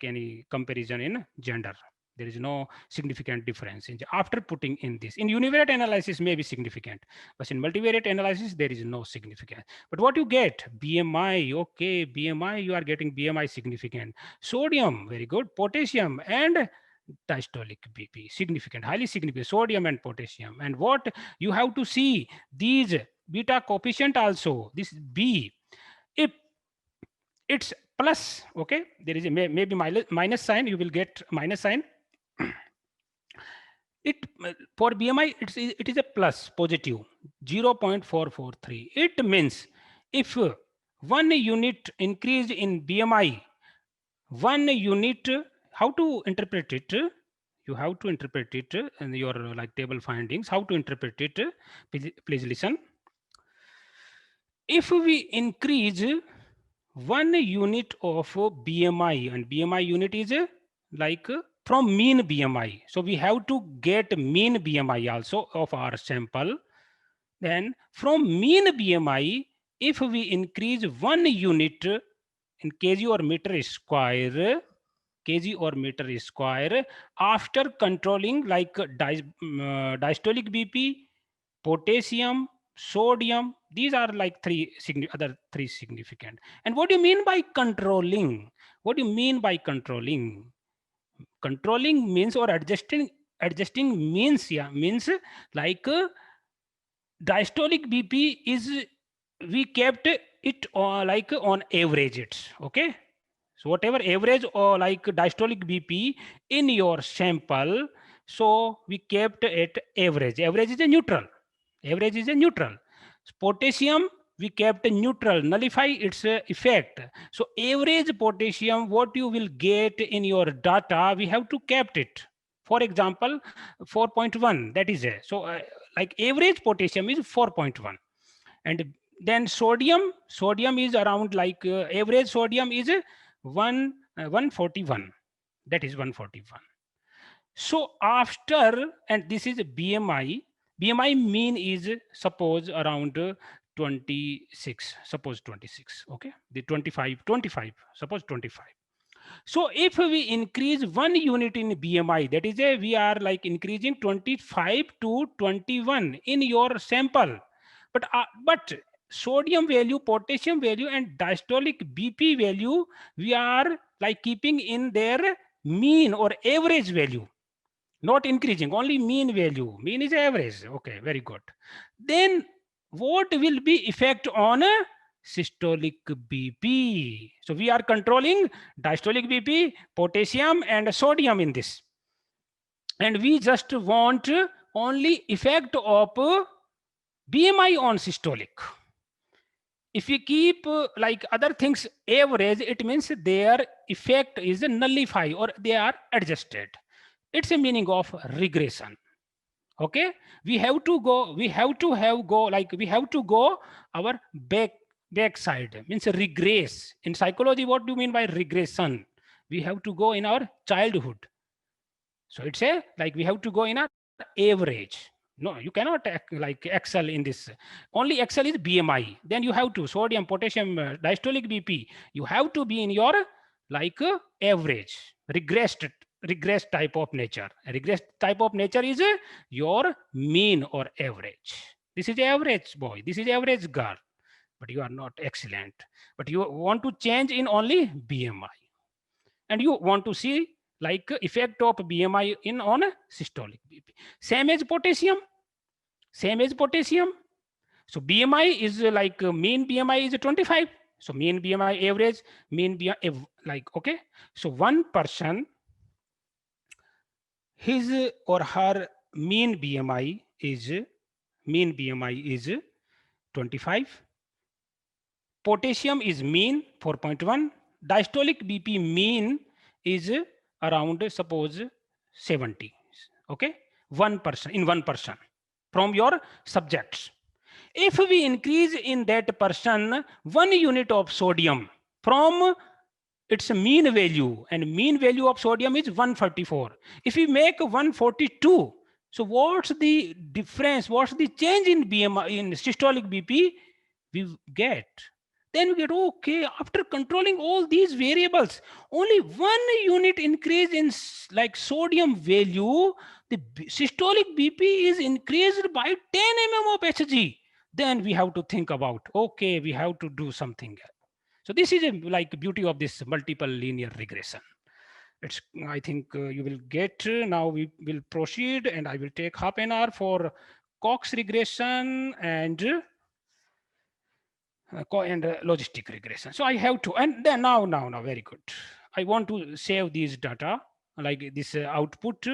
any comparison in gender. There is no significant difference after putting in this. In univariate analysis may be significant, but in multivariate analysis there is no significance. But what you get, BMI, okay, BMI, you are getting BMI significant. Sodium, very good. Potassium and diastolic BP, significant, highly significant, sodium and potassium. And what you have to see, these beta coefficient also, this B, if it's plus, okay, there is a maybe minus sign, you will get minus sign. It for BMI it is a plus, positive 0.443. It means if 1 unit increase in BMI, 1 unit, how to interpret it? You have to interpret it in your like table findings. How to interpret it? Please listen. If we increase 1 unit of BMI, and BMI unit is like from mean BMI. So we have to get mean BMI also of our sample. Then from mean BMI, if we increase 1 unit in kg or meter square, after controlling like diastolic BP, potassium, sodium, these are like other three significant. And what do you mean by controlling? What do you mean by controlling? Controlling means, or adjusting means, yeah, means like diastolic BP is, we kept it like on average, it's okay. So whatever average or like diastolic BP in your sample, so we kept it average. Average is a neutral. Average is a neutral. Potassium we kept neutral, nullify its effect. So average potassium, what you will get in your data, we have to kept it. For example, 4.1, that is a, so like average potassium is 4.1. And then sodium is around like average sodium is 141, that is 141. So after, and this is BMI. BMI mean is suppose around 26, suppose 26, okay, the 25, suppose 25. So if we increase 1 unit in BMI, that is a, we are like increasing 25 to 21 in your sample. But sodium value, potassium value, and diastolic BP value, we are like keeping in their mean or average value, not increasing, only mean value. Mean is average. Okay, very good. Then what will be effect on systolic BP? So we are controlling diastolic BP, potassium, and sodium in this. And we just want only effect of BMI on systolic. If we keep like other things average, it means their effect is nullified or they are adjusted. It's a meaning of regression. Okay, we have to go, we have to have go, like we have to go our backside, means regress. In psychology, what do you mean by regression? We have to go in our childhood. So it's a like we have to go in our average. No, you cannot like excel in this. Only excel is BMI. Then you have to sodium, potassium, diastolic BP. You have to be in your like average, regressed type of nature. A regressed type of nature is your mean or average. This is average boy. This is average girl. But you are not excellent. But you want to change in only BMI, and you want to see like effect of BMI in on systolic BP. Same as potassium. Same as potassium. So BMI is like mean BMI is 25. So mean BMI average, mean BMI like okay. So one person, his or her mean BMI is 25. Potassium is mean 4.1. Diastolic BP mean is around suppose 70. Okay, 1% in 1% from your subjects. If we increase in that person 1 unit of sodium from its mean value, and mean value of sodium is 144. If we make 142, so what's the difference? What's the change in BMI in systolic BP we get? Then we get okay, after controlling all these variables, only 1 unit increase in like sodium value, the systolic BP is increased by 10 mm of Hg. Then we have to think about okay, we have to do something. So this is a like beauty of this multiple linear regression. It's, I think you will get, now we will proceed and I will take half an hour for Cox regression and logistic regression. So I have to, and then now, very good. I want to save these data, like this output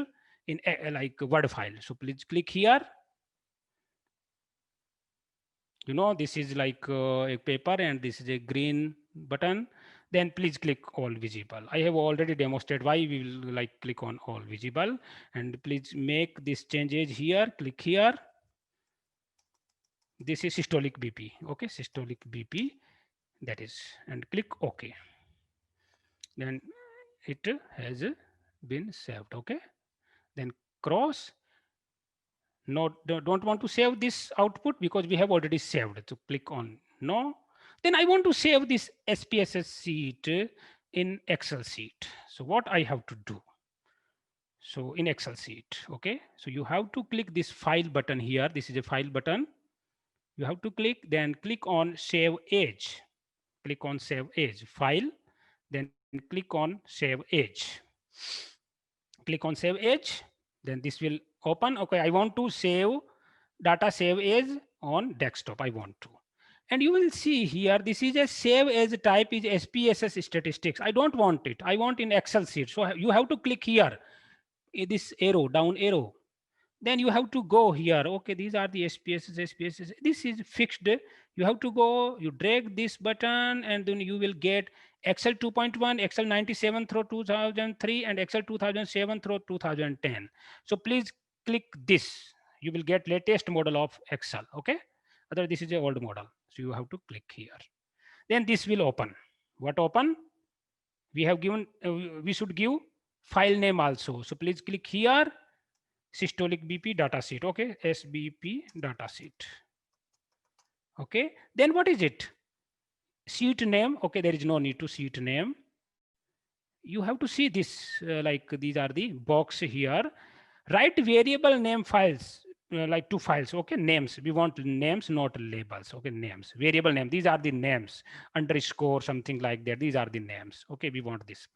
in like Word file. So please click here. You know, this is like a paper and this is a green button. then please click all visible. I have already demonstrated why we will like click on all visible, and please make this changes here, click here. This is systolic BP, okay, systolic BP, that is, and click OK. Then it has been saved, okay. Then cross, don't want to save this output because we have already saved, so click on no. Then I want to save this SPSS sheet in Excel sheet. So what I have to do, so in Excel sheet, okay, so you have to click this file button here. This is a file button, you have to click, then click on save as, click on save as file, then click on save as, click on save as, then this will open. Okay, I want to save data, save as on desktop, I want to. And you will see here, this is a save as type is SPSS statistics. I don't want it, I want in Excel sheet. So you have to click here, this arrow, down arrow, then you have to go here. Okay, these are the SPSS. This is fixed. You have to go, you drag this button, and then you will get Excel 2.1, Excel 97 through 2003, and Excel 2007 through 2010. So please click this. You will get latest model of Excel. Okay, other this is a old model. So you have to click here. Then this will open. What open? We have given. We should give file name also. So please click here, systolic BP data sheet. Okay, SBP data sheet. Okay, then what is it? Sheet name. Okay, there is no need to sheet name. You have to see this, like these are the box here. Write variable name files, like two files. Okay, names. We want names, not labels. Okay, names, variable name. These are the names, underscore, something like that. These are the names. Okay, we want this.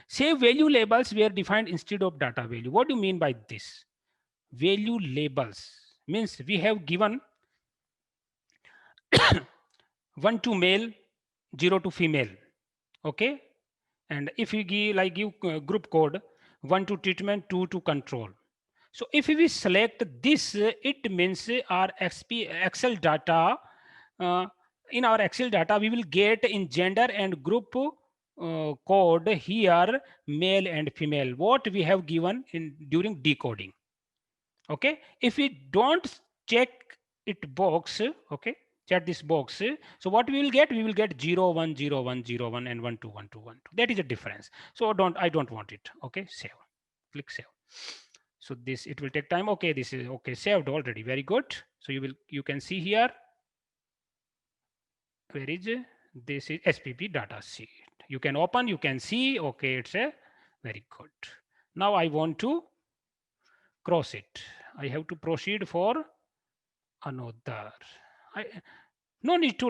Save value labels were defined instead of data value. What do you mean by this? Value labels means we have given 1 to male, 0 to female. Okay, and if we give group code, 1 to treatment, 2 to control. So if we select this, it means our Excel data, uh, in our Excel data we will get in gender and group code here, male and female, what we have given in during decoding. Okay, if we don't check it box, okay, check this box, so what we will get, we will get 0 1 0 1 0 1 and 1 2 1 2 1 2. That is a difference. So I don't want it. Okay, save, click save. So this, it will take time. Okay, this is okay, saved already, very good. So you can see here, where is this is SPP data sheet. You can open, you can see. Okay, it's a very good. Now I want to cross it. I have to proceed for another. No need to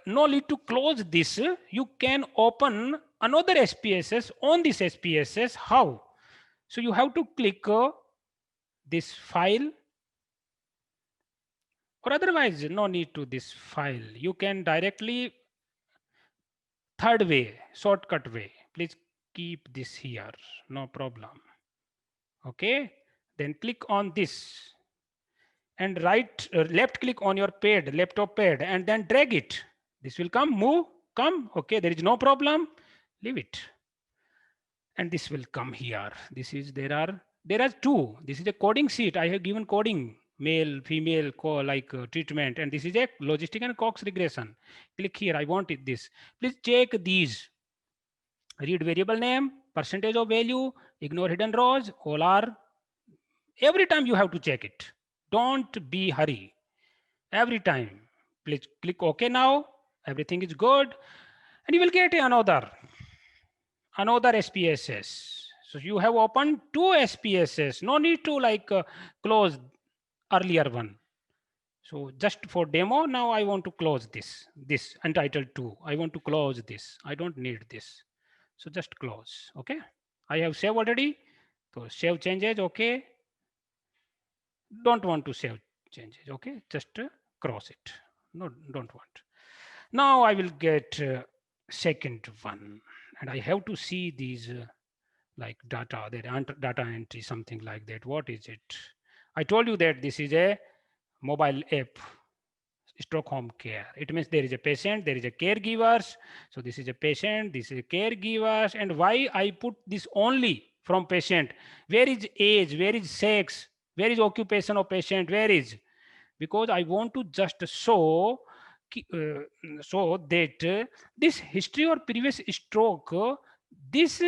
no need to close this. You can open another SPSS on this SPSS. How? So you have to click this file, or otherwise no need to this file. You can directly third way, shortcut way. Please keep this here, no problem. Okay, then click on this and left click on your pad, laptop pad, and then drag it. This will come, move, come. Okay, there is no problem, leave it, and this will come here. This is, there are two. This is a coding sheet. I have given coding, male, female, treatment, and this is a logistic and Cox regression. Click here, I want it this. Please check these. Read variable name, percentage of value, ignore hidden rows, all are. Every time you have to check it. Don't be hurry. Every time. Please click OK now. Everything is good. And you will get another SPSS. So you have opened two SPSS. No need to close earlier one. So just for demo, now I want to close this untitled 2. I want to close this. I don't need this. So just close. Okay. I have saved already. So save changes. Okay. Don't want to save changes. Okay. Just cross it. No, don't want. Now I will get second one, and I have to see these like data, data entry, something like that. What is it? I told you that this is a mobile app. stroke home care. It means there is a patient, there is a caregivers. So this is a patient, this is a caregivers. And why I put this only from patient? Where is age? Where is sex? Where is occupation of patient? Where is? Because I want to just show so that this history or previous stroke, this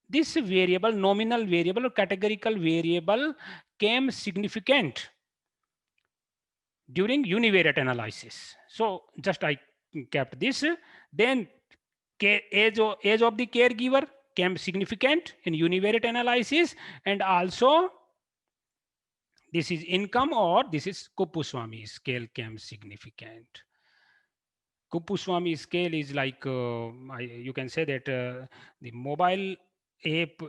this variable, nominal variable or categorical variable came significant during univariate analysis. So just I kept this. Then age of the caregiver came significant in univariate analysis, and also this is income or this is Kupuswamy scale came significant. Kupuswamy scale is like you can say that the mobile app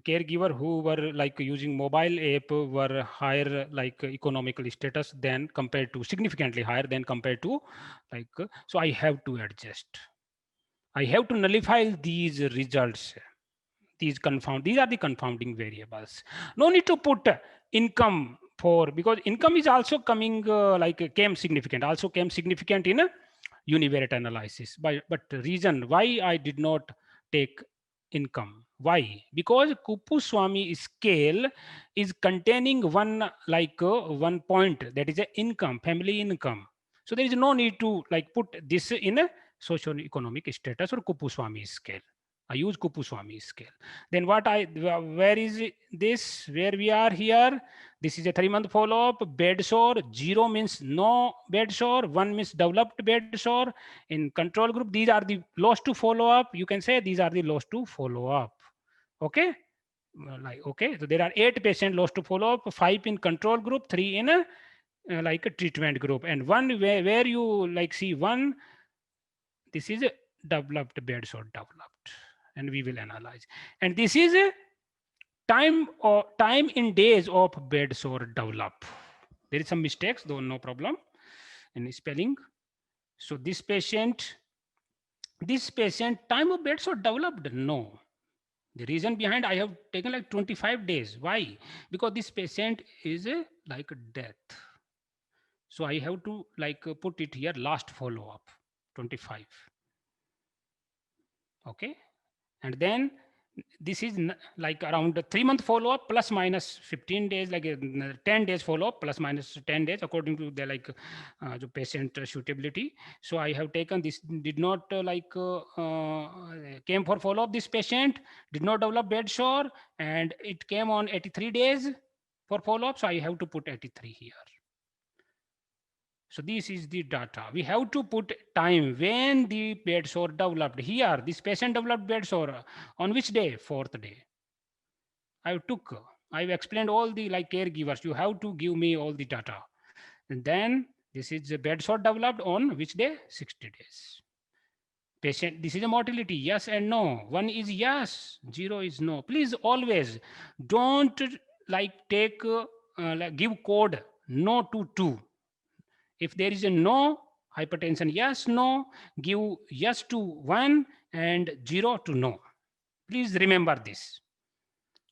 caregiver who were like using mobile app were higher like economical status than compared to significantly higher than compared to like so I have to adjust. I have to nullify these results. These are the confounding variables. No need to put income for, because income is also coming like came significant, also came significant in a univariate analysis. But the reason why I did not take income, why? Because Kupuswamy scale is containing one like one point, that is a income, family income. So there is no need to like put this in a socio-economic status or Kupuswamy scale. I use Kupuswamy scale. Then what where is this? Where we are here? This is a 3-month follow-up. Bed sore, 0 means no bed sore, 1 means developed bed sore. In control group, these are the lost to follow-up. You can say these are the lost to follow-up. Okay. Like, okay. So there are 8 patients lost to follow-up, 5 in control group, 3 in a like a treatment group. And one where you like see one, this is a developed bed sore developed, and we will analyze. And this is a time in days of bed sore develop. There is some mistakes, though no problem in spelling. So this patient time of bed sore developed, no. The reason behind I have taken like 25 days. Why? Because this patient is a like a death. So I have to like put it here last follow up 25. Okay. And then this is like around a 3-month follow-up plus minus 15 days, like 10 days follow-up plus minus 10 days according to the like the patient suitability. So I have taken this, did not came for follow-up. This patient did not develop bed sore and it came on 83 days for follow-up. So I have to put 83 here. So this is the data. We have to put time when the bed sore developed. Here, this patient developed bed sore on which day? 4th day. I've explained all the like caregivers. You have to give me all the data. And then this is the bed sore developed on which day? 60 days. Patient, this is a mortality, yes and no. 1 is yes, 0 is no. Please always don't like take like give code no to 2. If there is a no, hypertension, yes, no, give yes to 1 and 0 to no. Please remember this.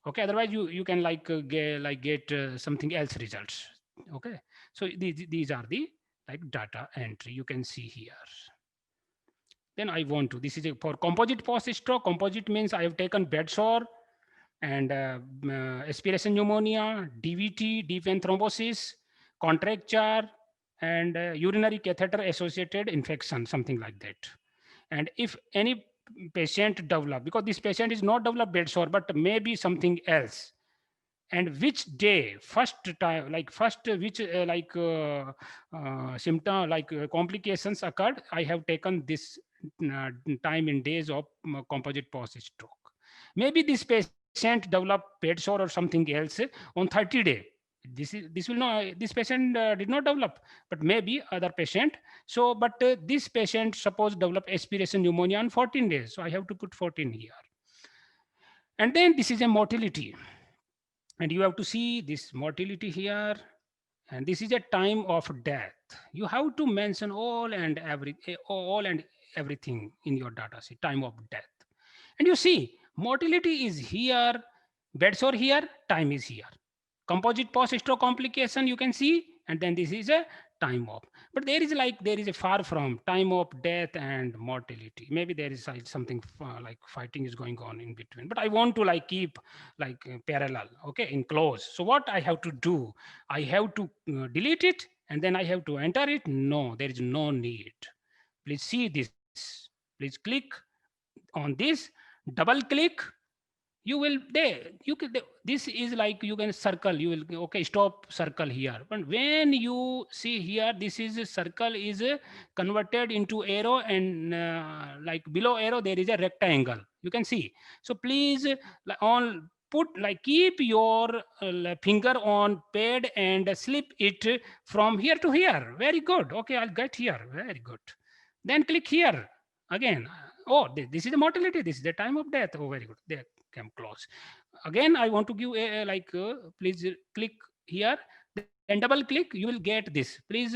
Okay, otherwise you can like get something else results. Okay, so these are the like data entry you can see here. Then I want to, this is for composite post stroke. Composite means I have taken bed sore and aspiration pneumonia, DVT, deep vein thrombosis, contracture, and urinary catheter associated infection, something like that. And if any patient develop, because this patient is not developed bed sore, but maybe something else, and which day, first time, like first which symptom, like complications occurred, I have taken this time in days of composite post stroke. Maybe this patient developed bed sore or something else on 30 day. This will not, this patient did not develop, but maybe other patient. So but this patient suppose developed aspiration pneumonia on 14 days, so I have to put 14 here. And then this is a mortality, and you have to see this mortality here, and this is a time of death. You have to mention all and everything in your data sheet, time of death. And you see mortality is here, bed sore here, time is here. Composite post stroke complication you can see, and then this is a time of, but there is a far from time of death and mortality. Maybe there is something like fighting is going on in between, but I want to like keep like parallel, okay, in close. So what I have to do, I have to delete it and then I have to enter it. No, there is no need. Please see this, please click on this, double click, you will there you can this is like you can circle, you will okay, stop circle here. But when you see here, this is a circle is converted into arrow, and like below arrow there is a rectangle, you can see. So please on put like keep your finger on pad and slip it from here to here. Very good. Okay, I'll get here. Very good. Then click here again. Oh, this is the mortality, this is the time of death. Oh, very good. There come close. Again, I want to give a like please click here, then double click, you will get this. Please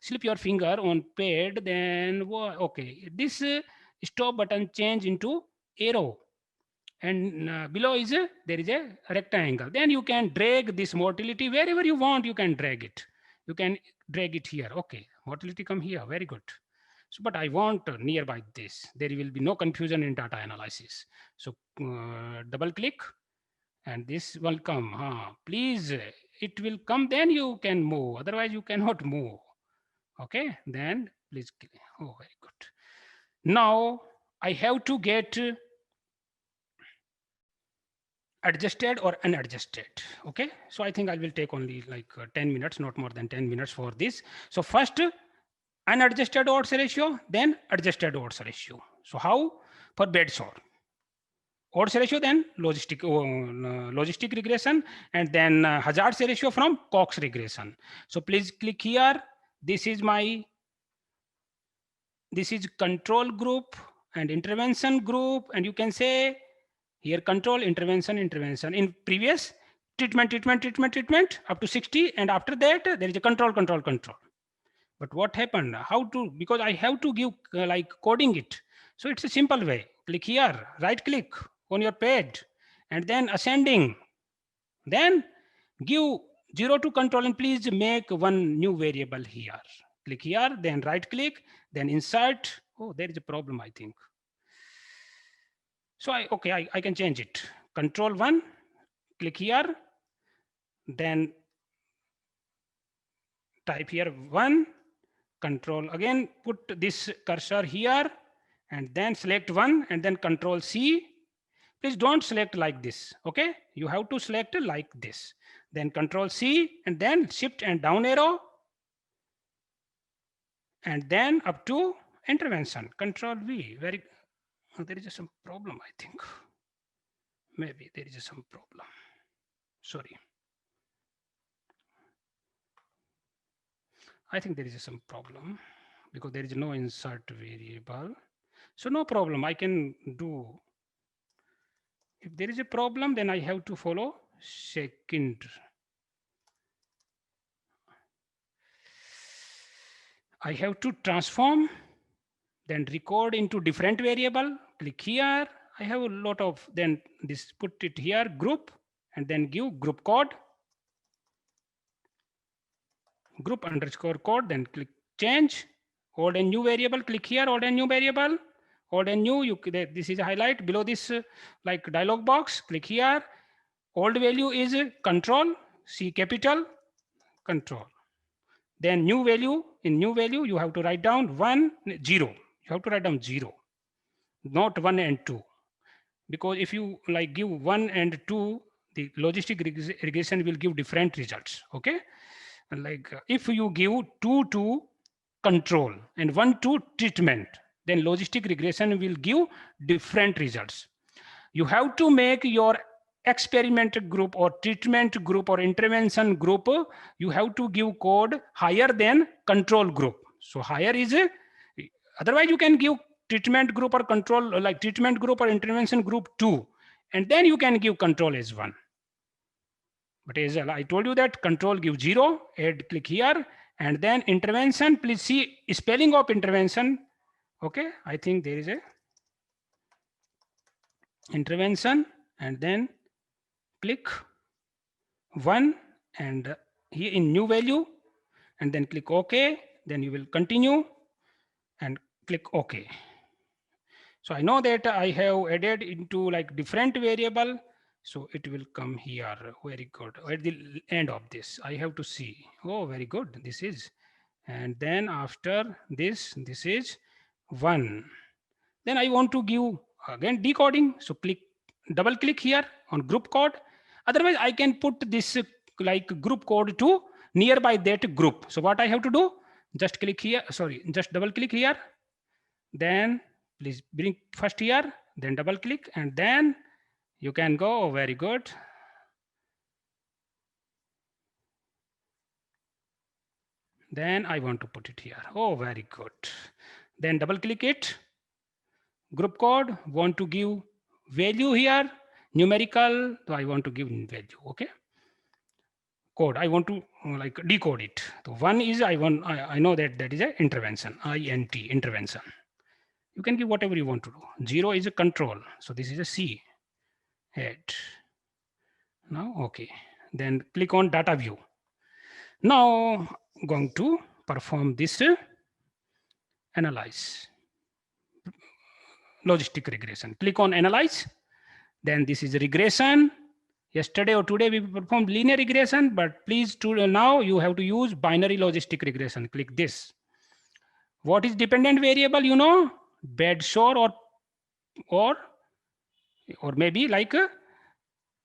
slip your finger on pad, then okay, this stop button change into arrow, and below is there is a rectangle. Then you can drag this mortality wherever you want, you can drag it, you can drag it here. Okay, mortality come here. Very good. So, but I want nearby this. There will be no confusion in data analysis. So double click and this will come. Please, it will come, then you can move. Otherwise, you cannot move. Okay, then please. Oh, very good. Now I have to get adjusted or unadjusted. Okay, so I think I will take only like 10 minutes, not more than 10 minutes for this. So first, unadjusted odds ratio, then adjusted odds ratio. So how? For bed sore, odds ratio, then logistic regression, and then hazards ratio from Cox regression. So please click here. This is control group and intervention group, and you can say here control, intervention, intervention. In previous treatment up to 60, and after that there is a control. But what happened? How to? Because I have to give like coding it. So it's a simple way. Click here, right click on your pad, and then ascending. Then give 0 to control, and please make one new variable here. Click here, then right click, then insert. Oh, there is a problem, I think. So I can change it. Control 1, click here, then type here 1, control again, put this cursor here, and then select 1, and then control C. Please don't select like this, okay? You have to select like this. Then control C, and then shift and down arrow, and then up to intervention, control V. Very, there is some problem, I think. Maybe there is some problem. Sorry. I think there is some problem because there is no insert variable. So no problem, I can do. If there is a problem, then I have to follow second. I have to transform, then record into different variable. Click here. I have a lot of, then this put it here, group, and then give group code. Group underscore code, then click change. Old and new variable, click here, old and new variable. Old and new, this is a highlight below this like dialog box. Click here. Old value is control, C capital, control. Then new value, in new value, you have to write down 1, 0. You have to write down 0, not 1 and 2. Because if you like give 1 and 2, the logistic regression will give different results, okay? And like if you give 2 to control and 1 to treatment, then logistic regression will give different results. You have to make your experiment group or treatment group or intervention group, you have to give code higher than control group. So higher is, otherwise you can give treatment group or control, like treatment group or intervention group 2, and then you can give control as 1. But as I told you that control give 0, add, click here, and then intervention, please see spelling of intervention. Okay, I think there is a intervention, and then click 1, and here in new value, and then click OK. Then you will continue and click OK. So I know that I have added into like different variable. So it will come here. Very good. At the end of this, I have to see. Oh, very good. This is. And then after this, this is 1. Then I want to give again decoding. So double click here on group code. Otherwise, I can put this like group code to nearby that group. So what I have to do? Just click here. Sorry, just double click here. Then please bring first here, then double click, and then you can go. Oh, very good. Then I want to put it here. Oh, very good. Then double click it. Group code, want to give value here, numerical. So I want to give value. Okay. Code, I want to like decode it. So 1 is I know that is a intervention, INT intervention. You can give whatever you want to do. 0 is a control. So this is a C head. Now, okay. Then click on data view. Now going to perform this analyze logistic regression. Click on analyze. Then this is regression. Yesterday or today we performed linear regression, but please now you have to use binary logistic regression. Click this. What is dependent variable? You know, Bedsore or maybe like a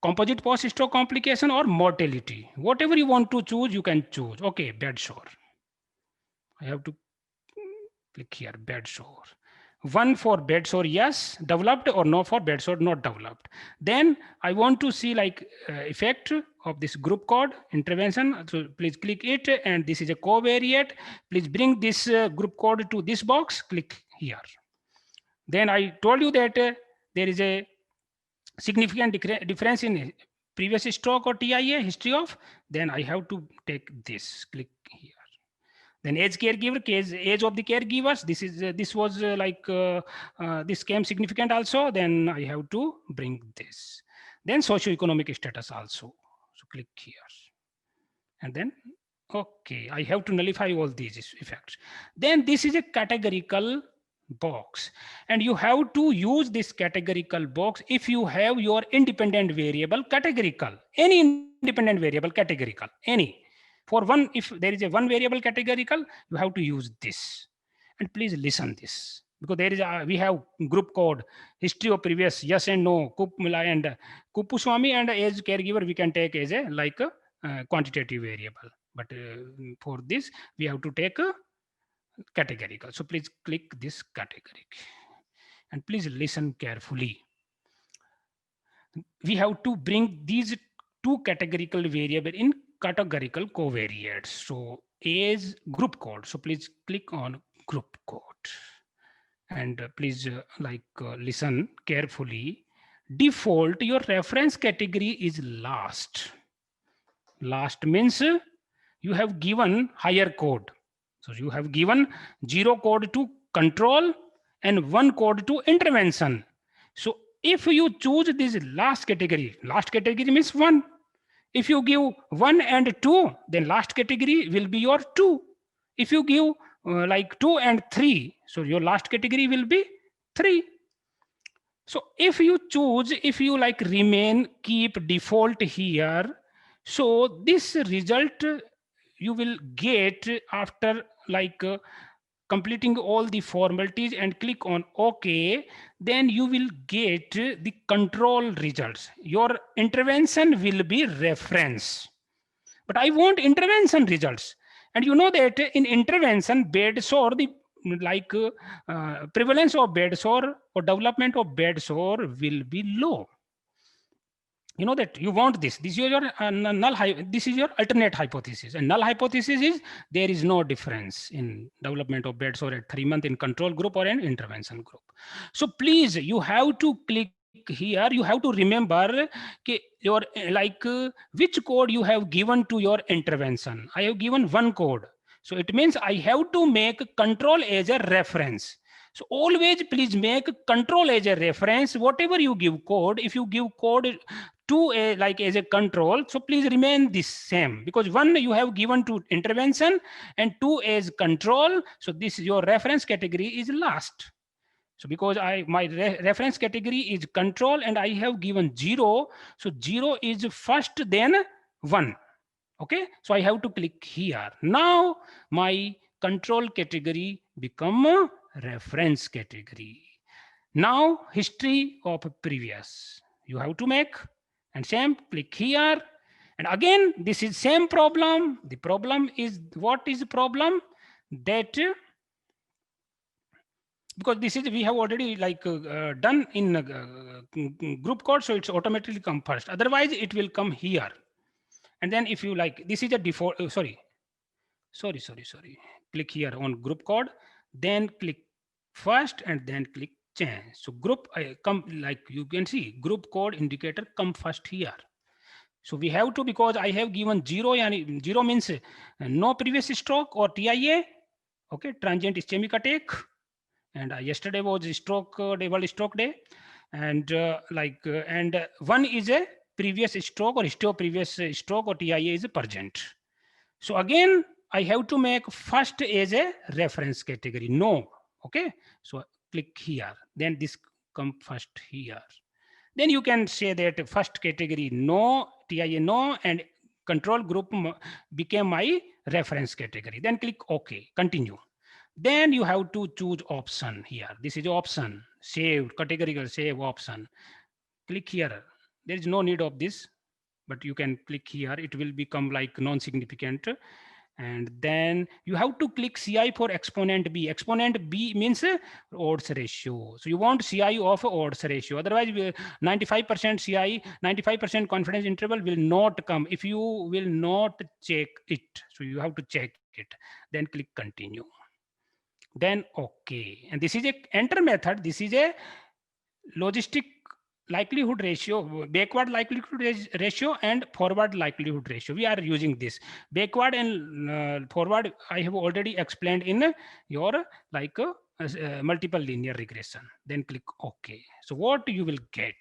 composite post-stroke complication or mortality. Whatever you want to choose, you can choose. Okay, Bedsore. I have to click here, Bedsore. 1 for Bedsore, yes, developed, or no for Bedsore, not developed. Then I want to see like effect of this group code intervention. So please click it, and this is a covariate. Please bring this group code to this box, click here. Then I told you that there is a significant difference in previous stroke or TIA history of, then I have to take this, click here. Then age caregiver, age of the caregivers, this was this came significant also, then I have to bring this. Then socioeconomic status also, so click here. And then, okay, I have to nullify all these effects. Then this is a categorical box, and you have to use this categorical box if you have your independent variable categorical, any independent variable categorical, any. For one, if there is a one variable categorical, you have to use this. And please listen this, because there is we have group code, history of previous, yes and no, Kupmula and Kupuswamy, and as caregiver we can take as a like a quantitative variable. But for this, we have to take a categorical. So please click this category and please listen carefully. We have to bring these two categorical variable in categorical covariates. So is group code. So please click on group code and please listen carefully. Default, your reference category is last. Last means you have given higher code. So you have given 0 code to control and 1 code to intervention. So if you choose this last category means 1. If you give 1 and 2, then last category will be your 2. If you give like 2 and 3, so your last category will be 3. So if you choose, if you like remain, keep default here, so this result you will get after like completing all the formalities and click on OK, then you will get the control results. Your intervention will be reference. But I want intervention results. And you know that in intervention, bedsore, the prevalence of bedsore or development of bedsore will be low. You know that you want this. This is your this is your alternate hypothesis. And null hypothesis is there is no difference in development of bedsore at 3 months in control group or an intervention group. So please, you have to click here. You have to remember your which code you have given to your intervention. I have given 1 code. So it means I have to make control as a reference. So always please make control as a reference. Whatever you give code, if you give code 2A like as a control, so please remain the same, because 1 you have given to intervention and 2 as control, so this is your reference category is last. So because my reference category is control and I have given 0, so 0 is first, then 1. Okay, so I have to click here. Now my control category become a reference category. Now history of previous you have to make, and same, click here. And again this is same problem. The problem is, what is the problem? That because this is we have already like done in group code, so it's automatically come first, otherwise it will come here. And then if you like, this is a default, sorry, click here on group code, then click first and then click change. So group come, like you can see group code indicator come first here. So we have to, because I have given 0, and 0 means no previous stroke or TIA. Okay, transient ischemic attack. And yesterday was stroke day, world stroke day. And and 1 is a previous stroke or history of previous stroke or TIA is a present. So again, I have to make first as a reference category, no. Okay, so click here, then this come first here. Then you can say that first category no, TIA no, and control group became my reference category. Then click OK, continue. Then you have to choose option here. This is option, saved, categorical save option. Click here. There is no need of this, but you can click here. It will become like non-significant. And then you have to click CI for exponent B. Exponent B means odds ratio. So you want CI of odds ratio. Otherwise, 95% CI, 95% confidence interval will not come if you will not check it. So you have to check it. Then click continue. Then okay. And this is a enter method. This is a logistic likelihood ratio, backward likelihood ratio and forward likelihood ratio. We are using this backward and forward. I have already explained in your like multiple linear regression. Then click OK. So what you will get?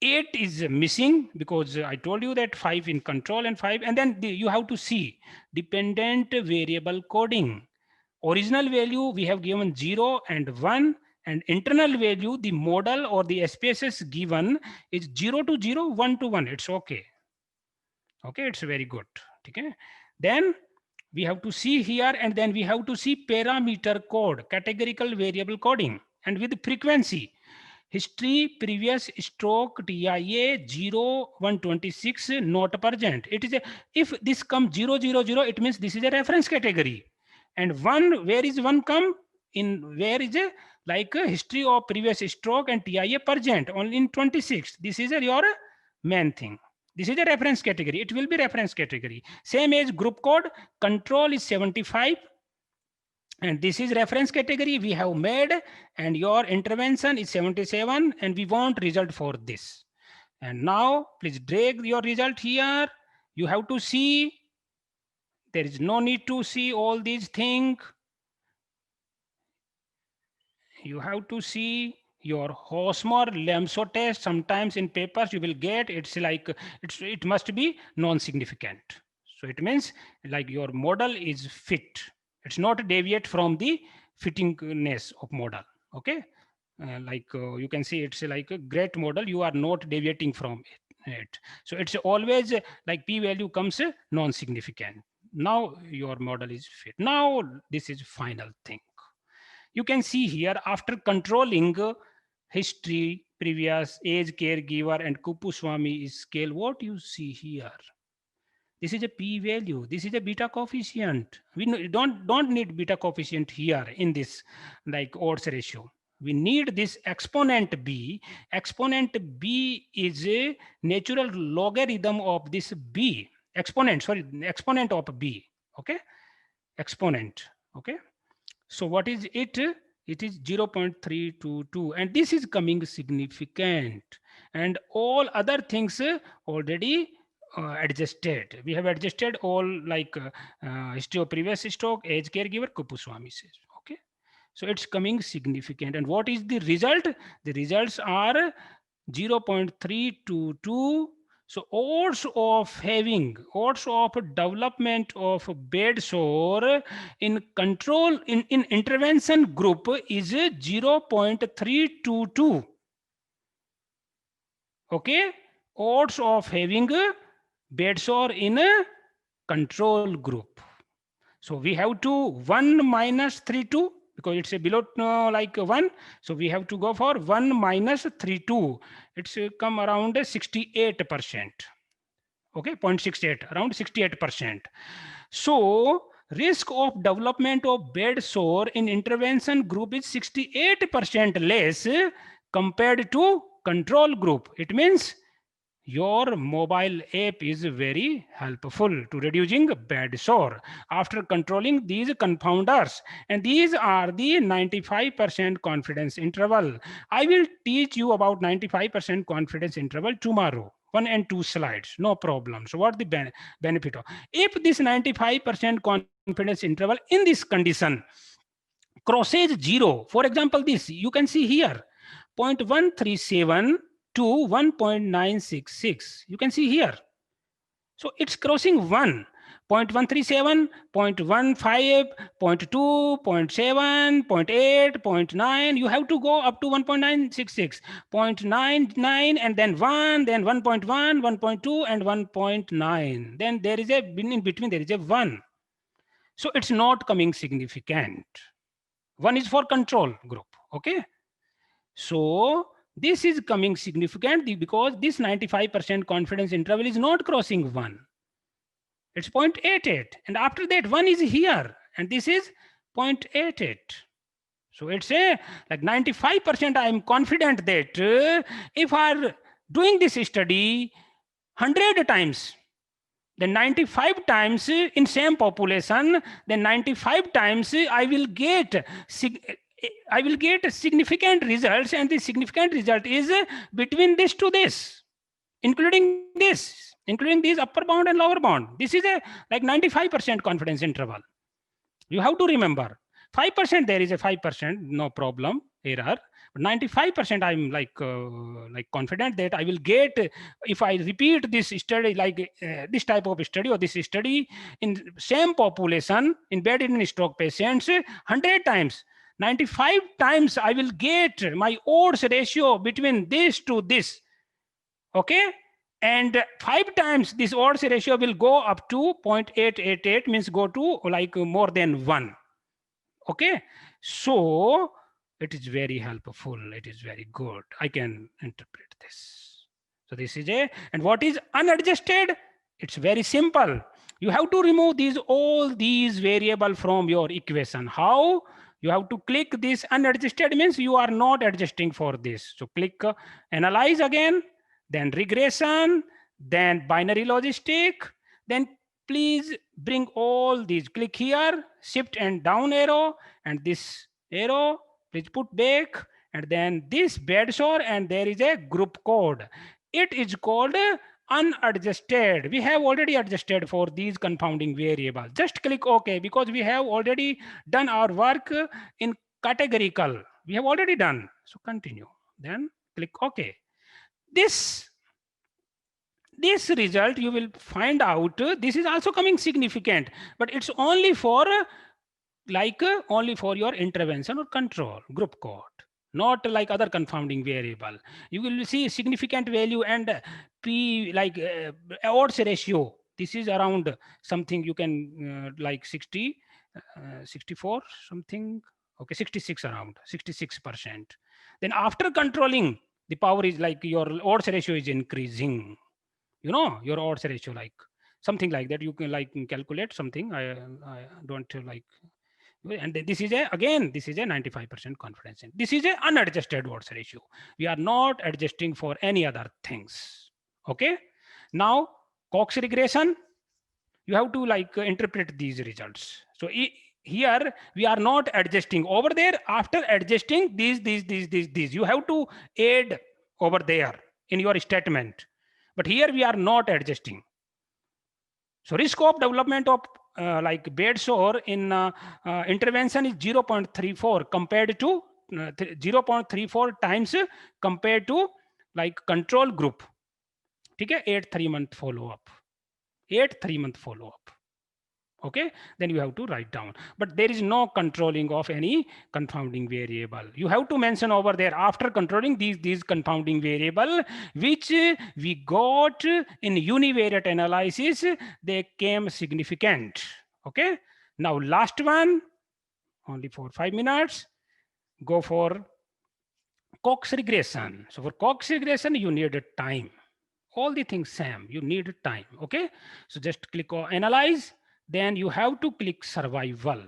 8 is missing because I told you that 5 in control and 5, and then you have to see dependent variable coding. Original value we have given 0 and 1, and internal value, the model or the spaces given is 0 to 0, 1 to 1. It's okay. Okay, it's very good. Okay. Then we have to see here, and then we have to see parameter code, categorical variable coding, and with frequency. History, previous stroke, TIA 0, 126, not present. It is a, if this comes 0, 0, 0, it means this is a reference category. And 1, where is 1 come? In where is a like a history of previous stroke and TIA present only in 26. This is your main thing. This is a reference category. It will be reference category. Same as group code, control is 75. And this is reference category we have made, and your intervention is 77, and we want result for this. And now please drag your result here. You have to see, there is no need to see all these things. You have to see your Hosmer Lemso test. Sometimes in papers you will get, it's like, it must be non-significant. So it means like your model is fit. It's not deviate from the fittingness of model. Okay. You can see it's like a great model. You are not deviating from it. So it's always like p-value comes non-significant. Now your model is fit. Now this is final thing. You can see here after controlling history, previous, age, caregiver, and Kupuswami scale, what you see here. This is a p-value. This is a beta coefficient. We don't need beta coefficient here in this like odds ratio. We need this exponent b. Exponent b is a natural logarithm of this b. Exponent of b. Okay, exponent. Okay. So what is it? It is 0.322, and this is coming significant, and all other things already adjusted. We have adjusted all like history of previous stroke, age, caregiver, Kupuswami says. Okay, so it's coming significant. And what is the result? The results are 0.322. So odds of development of bed sore in control in intervention group is 0.322. Okay, odds of having bed sore in a control group. So we have to 1 minus 32 because it's a below like 1. So we have to go for 1 minus 32. It's come around 68%. Okay, 0.68, around 68%. So risk of development of bed sore in intervention group is 68% less compared to control group. It means your mobile app is very helpful to reducing bed sore after controlling these confounders, and these are the 95% confidence interval. I will teach you about 95% confidence interval tomorrow. 1 and 2 slides, no problem. So what the benefit of if this 95% confidence interval in this condition crosses 0, for example, this you can see here 0.137 to 1.966. You can see here. So it's crossing 1. 0.137, 0.15, 0.2, 0.7, 0.8, 0.9. You have to go up to 1.966, 0.99, and then 1, then 1.1, 1.2, and 1.9. Then there is a, in between, there is a 1. So it's not coming significant. 1 is for control group. Okay. So this is coming significant because this 95% confidence interval is not crossing 1. It's 0.88. And after that, 1 is here. And this is 0.88. So it's a like 95% I am confident that if I are doing this study 100 times, then 95 times in same population, then 95 times I will get significant results, and the significant result is between this to this, including these upper bound and lower bound. This is a like 95% confidence interval. You have to remember 5% there is a 5%, no problem, error. But 95% I'm like confident that I will get if I repeat this study, like this type of study or this study in same population in bed in stroke patients 100 times. 95 times I will get my odds ratio between this to this. Okay. And 5 times this odds ratio will go up to 0.888, means go to like more than 1. Okay. So it is very helpful. It is very good. I can interpret this. So this is a, and what is unadjusted? It's very simple. You have to remove all these variable from your equation. How? You have to click this unadjusted, means you are not adjusting for this. So click analyze again, then regression, then binary logistic, then please bring all these, click here, shift and down arrow, and this arrow, please put back, and then this bed sore, and there is a group code. It is called unadjusted. We have already adjusted for these confounding variables. Just click OK, because we have already done our work in categorical. We have already done. So continue. Then click OK. This result you will find out this is also coming significant, but it's only for only for your intervention or control group code, not like other confounding variable. You will see significant value and p like odds ratio. This is around something you can like 60 64 something. Okay, 66, around 66%. Then after controlling, the power is like your odds ratio is increasing. You know, your odds ratio, like something like that. You can like calculate something. I don't like. And this is a, again, this is a 95% confidence. This is a unadjusted odds ratio. We are not adjusting for any other things. Okay. Now Cox regression, you have to like interpret these results. So here we are not adjusting. Over there, after adjusting these, you have to add over there in your statement. But here we are not adjusting. So risk of development of like bed sore in intervention is 0.34 compared to 0.34 times compared to like control group. ठीक है, 8 3-month follow up, 8 3-month follow up. Okay, then you have to write down, but there is no controlling of any confounding variable. You have to mention over there after controlling these confounding variable which we got in univariate analysis, they came significant. Okay, now last one, only for 5 minutes, go for Cox regression. So for Cox regression you need a time, all the things same, you need time. Okay, so just click on analyze, then you have to click survival.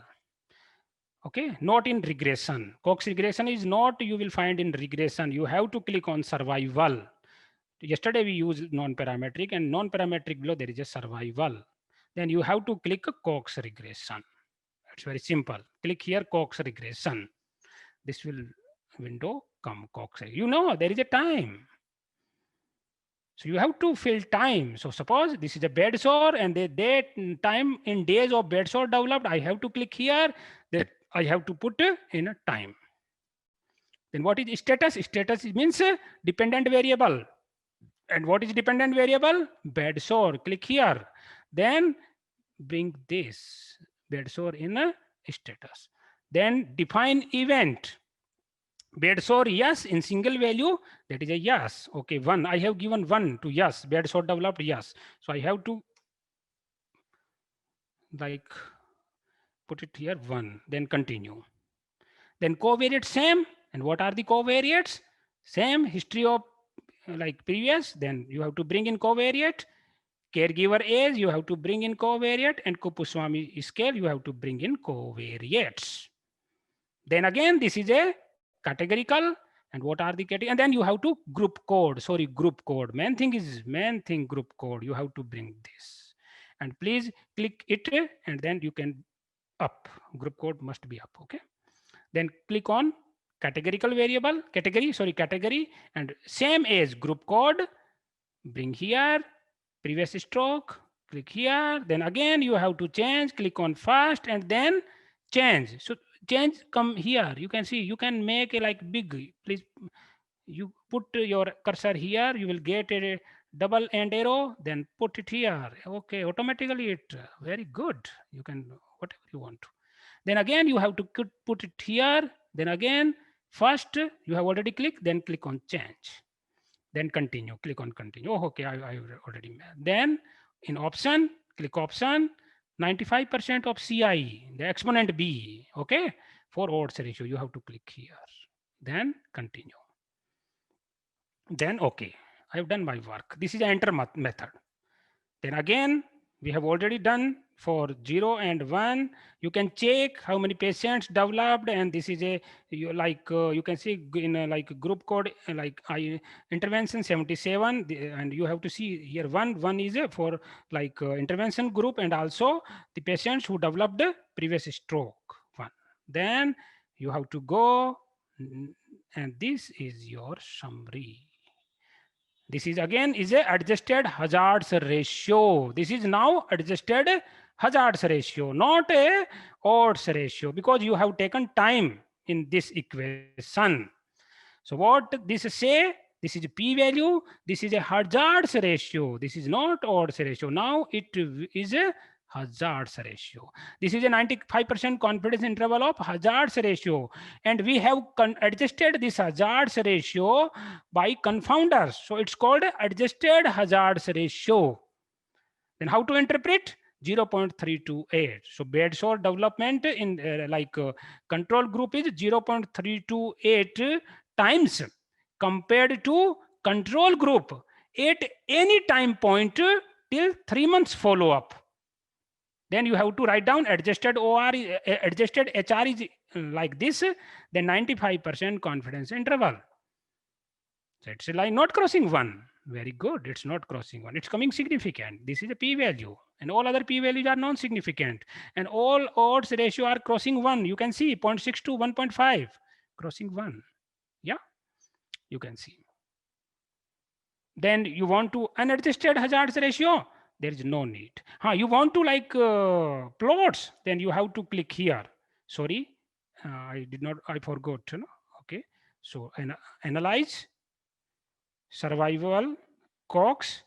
Okay, not in regression. Cox regression is not, you will find in regression, you have to click on survival. Yesterday we used non-parametric, and non-parametric below there is a survival, then you have to click Cox regression. It's very simple. Click here Cox regression, this will window come Cox. You know there is a time, so you have to fill time. So suppose this is a bed sore and that time in days of bed sore developed, I have to click here, that I have to put in a time. Then what is status? Status means dependent variable. And what is dependent variable? Bed sore. Click here. Then bring this bed sore in a status. Then define event. Bed sore yes in single value, that is a yes. Okay, 1. I have given 1 to yes. Bed sore developed yes. So I have to like put it here 1. Then continue. Then covariate same. And what are the covariates? Same history of like previous. Then you have to bring in covariate. Caregiver age you have to bring in covariate, and Kupuswami scale you have to bring in covariates. Then again this is a categorical, and what are the category, and then you have to group code. Sorry, group code. Main thing group code. You have to bring this, and please click it, and then you can up. Group code must be up. Okay. Then click on categorical variable category, and same as group code. Bring here previous stroke. Click here. Then again you have to change. Click on first and then change. So change come here. You can see, you can make a like big. Please, you put your cursor here. You will get a double end arrow. Then put it here. Okay, automatically it very good. You can whatever you want to. Then again you have to put it here. Then again first you have already clicked. Then click on change. Then continue. Click on continue. Oh, okay, I already made. Then in option, click option. 95% of CI, the exponent B. Okay, for odds ratio, you have to click here. Then continue. Then okay, I've done my work. This is the enter method. Then again, we have already done for 0 and 1. You can check how many patients developed, and this is a you can see in a, like group code like intervention 77, and you have to see here one is for like intervention group, and also the patients who developed previous stroke 1. Then you have to go, and this is your summary. This is again is a adjusted hazards ratio. This is now adjusted hazards ratio, not a odds ratio, because you have taken time in this equation. So what this say? This is a p-value. This is a hazards ratio. This is not odds ratio. Now it is a hazards ratio. This is a 95% confidence interval of hazards ratio, and we have adjusted this hazards ratio by confounders. So it's called adjusted hazards ratio. Then how to interpret? 0.328. So bed sore development in control group is 0.328 times compared to control group at any time point till 3 months follow up. Then you have to write down adjusted OR, adjusted HR is like this, then 95% confidence interval. So it's like not crossing 1. Very good. It's not crossing 1. It's coming significant. This is a p-value, and all other p-values are non-significant, and all odds ratio are crossing 1. You can see 0.6 to 1.5 crossing 1. Yeah, you can see. Then you want to unadjusted hazards ratio. There is no need. You want to like plots, then you have to click here. Sorry, I forgot. No? Okay, so analyze. survival, Cox,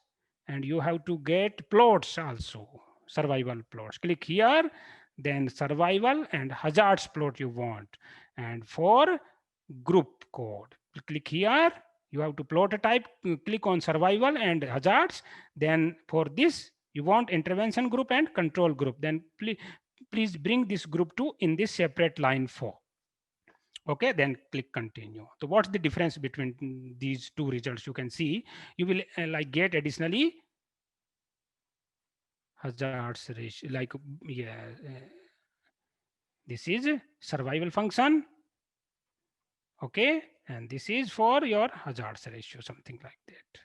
and you have to get plots also, survival plots. Click here, then survival and hazards plot you want. And for group code, click here, you have to plot a type, click on survival and hazards. Then for this, you want intervention group and control group. Then please bring this group to in this separate line 4. Okay, then click continue. So what's the difference between these two results? You can see you will like get additionally hazards ratio, like yeah, this is survival function. Okay, and this is for your hazards ratio, something like that.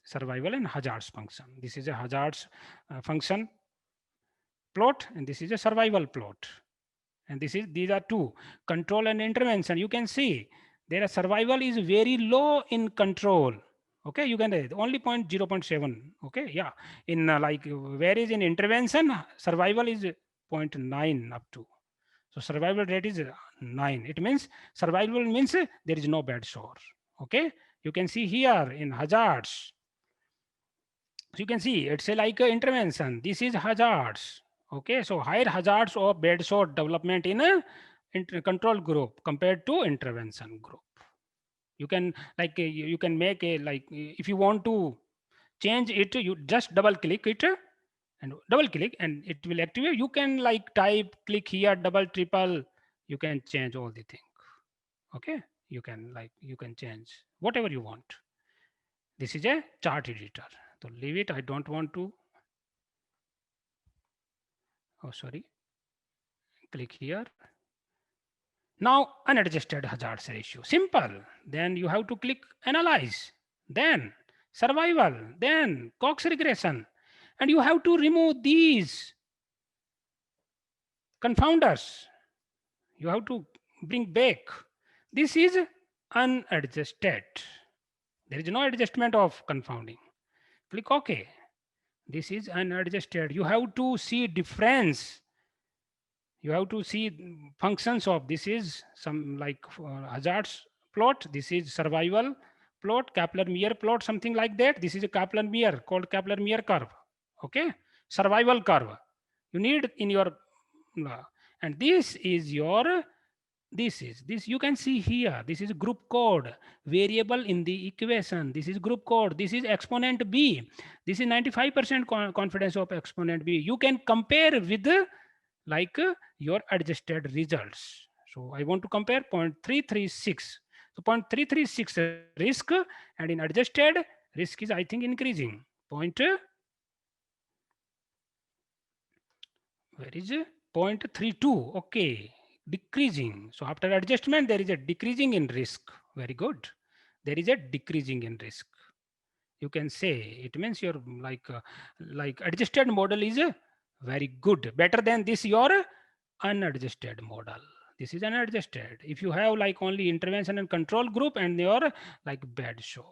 Survival and hazards function. This is a hazards function plot, and this is a survival plot. And this is, these are two, control and intervention. You can see their survival is very low in control. Okay, you can only 0.7. Okay, yeah, in like whereas in intervention survival is 0.9 up to. So survival rate is 9. It means survival means there is no bad sore. Okay, you can see here in hazards. So you can see it's a like a intervention. This is hazards. Okay, so higher hazards of bed sore development in a control group compared to intervention group. You can like you can make a like if you want to change it, you just double click it and double click and it will activate. You can like type, click here, double, triple. You can change all the thing. Okay, you can like you can change whatever you want. This is a chart editor. So leave it. I don't want to. Oh, sorry. Click here. Now unadjusted hazards ratio. Simple. Then you have to click analyze. Then survival. Then Cox regression. And you have to remove these confounders. You have to bring back. This is unadjusted. There is no adjustment of confounding. Click OK. This is unadjusted. You have to see difference. You have to see functions of this is some like hazards plot. This is survival plot, Kaplan-Meier plot, something like that. This is a Kaplan-Meier called Kaplan-Meier curve. Okay, survival curve. You need in your and this is your this you can see here. This is group code variable in the equation. This is group code. This is exponent b. This is 95% confidence of exponent b. You can compare with like your adjusted results. So I want to compare 0.336. So 0.336 risk, and in adjusted risk is I think increasing. Where is it? 0.32. Okay, decreasing. So after adjustment, there is a decreasing in risk. Very good. There is a decreasing in risk. You can say it means your like adjusted model is very good, better than this your unadjusted model. This is unadjusted. If you have like only intervention and control group and your like bad sore.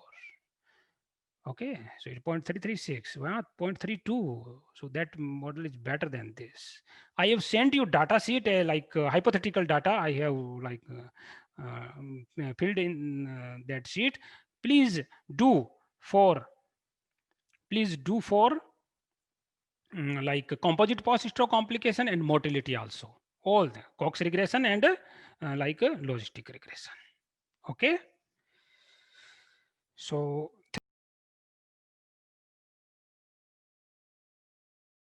Okay, so it's 0.336, well, 0.32. So that model is better than this. I have sent you data sheet, like hypothetical data. I have like filled in that sheet. Please do for, please do for like composite post-stroke complication and mortality also. All the Cox regression and like logistic regression. Okay. So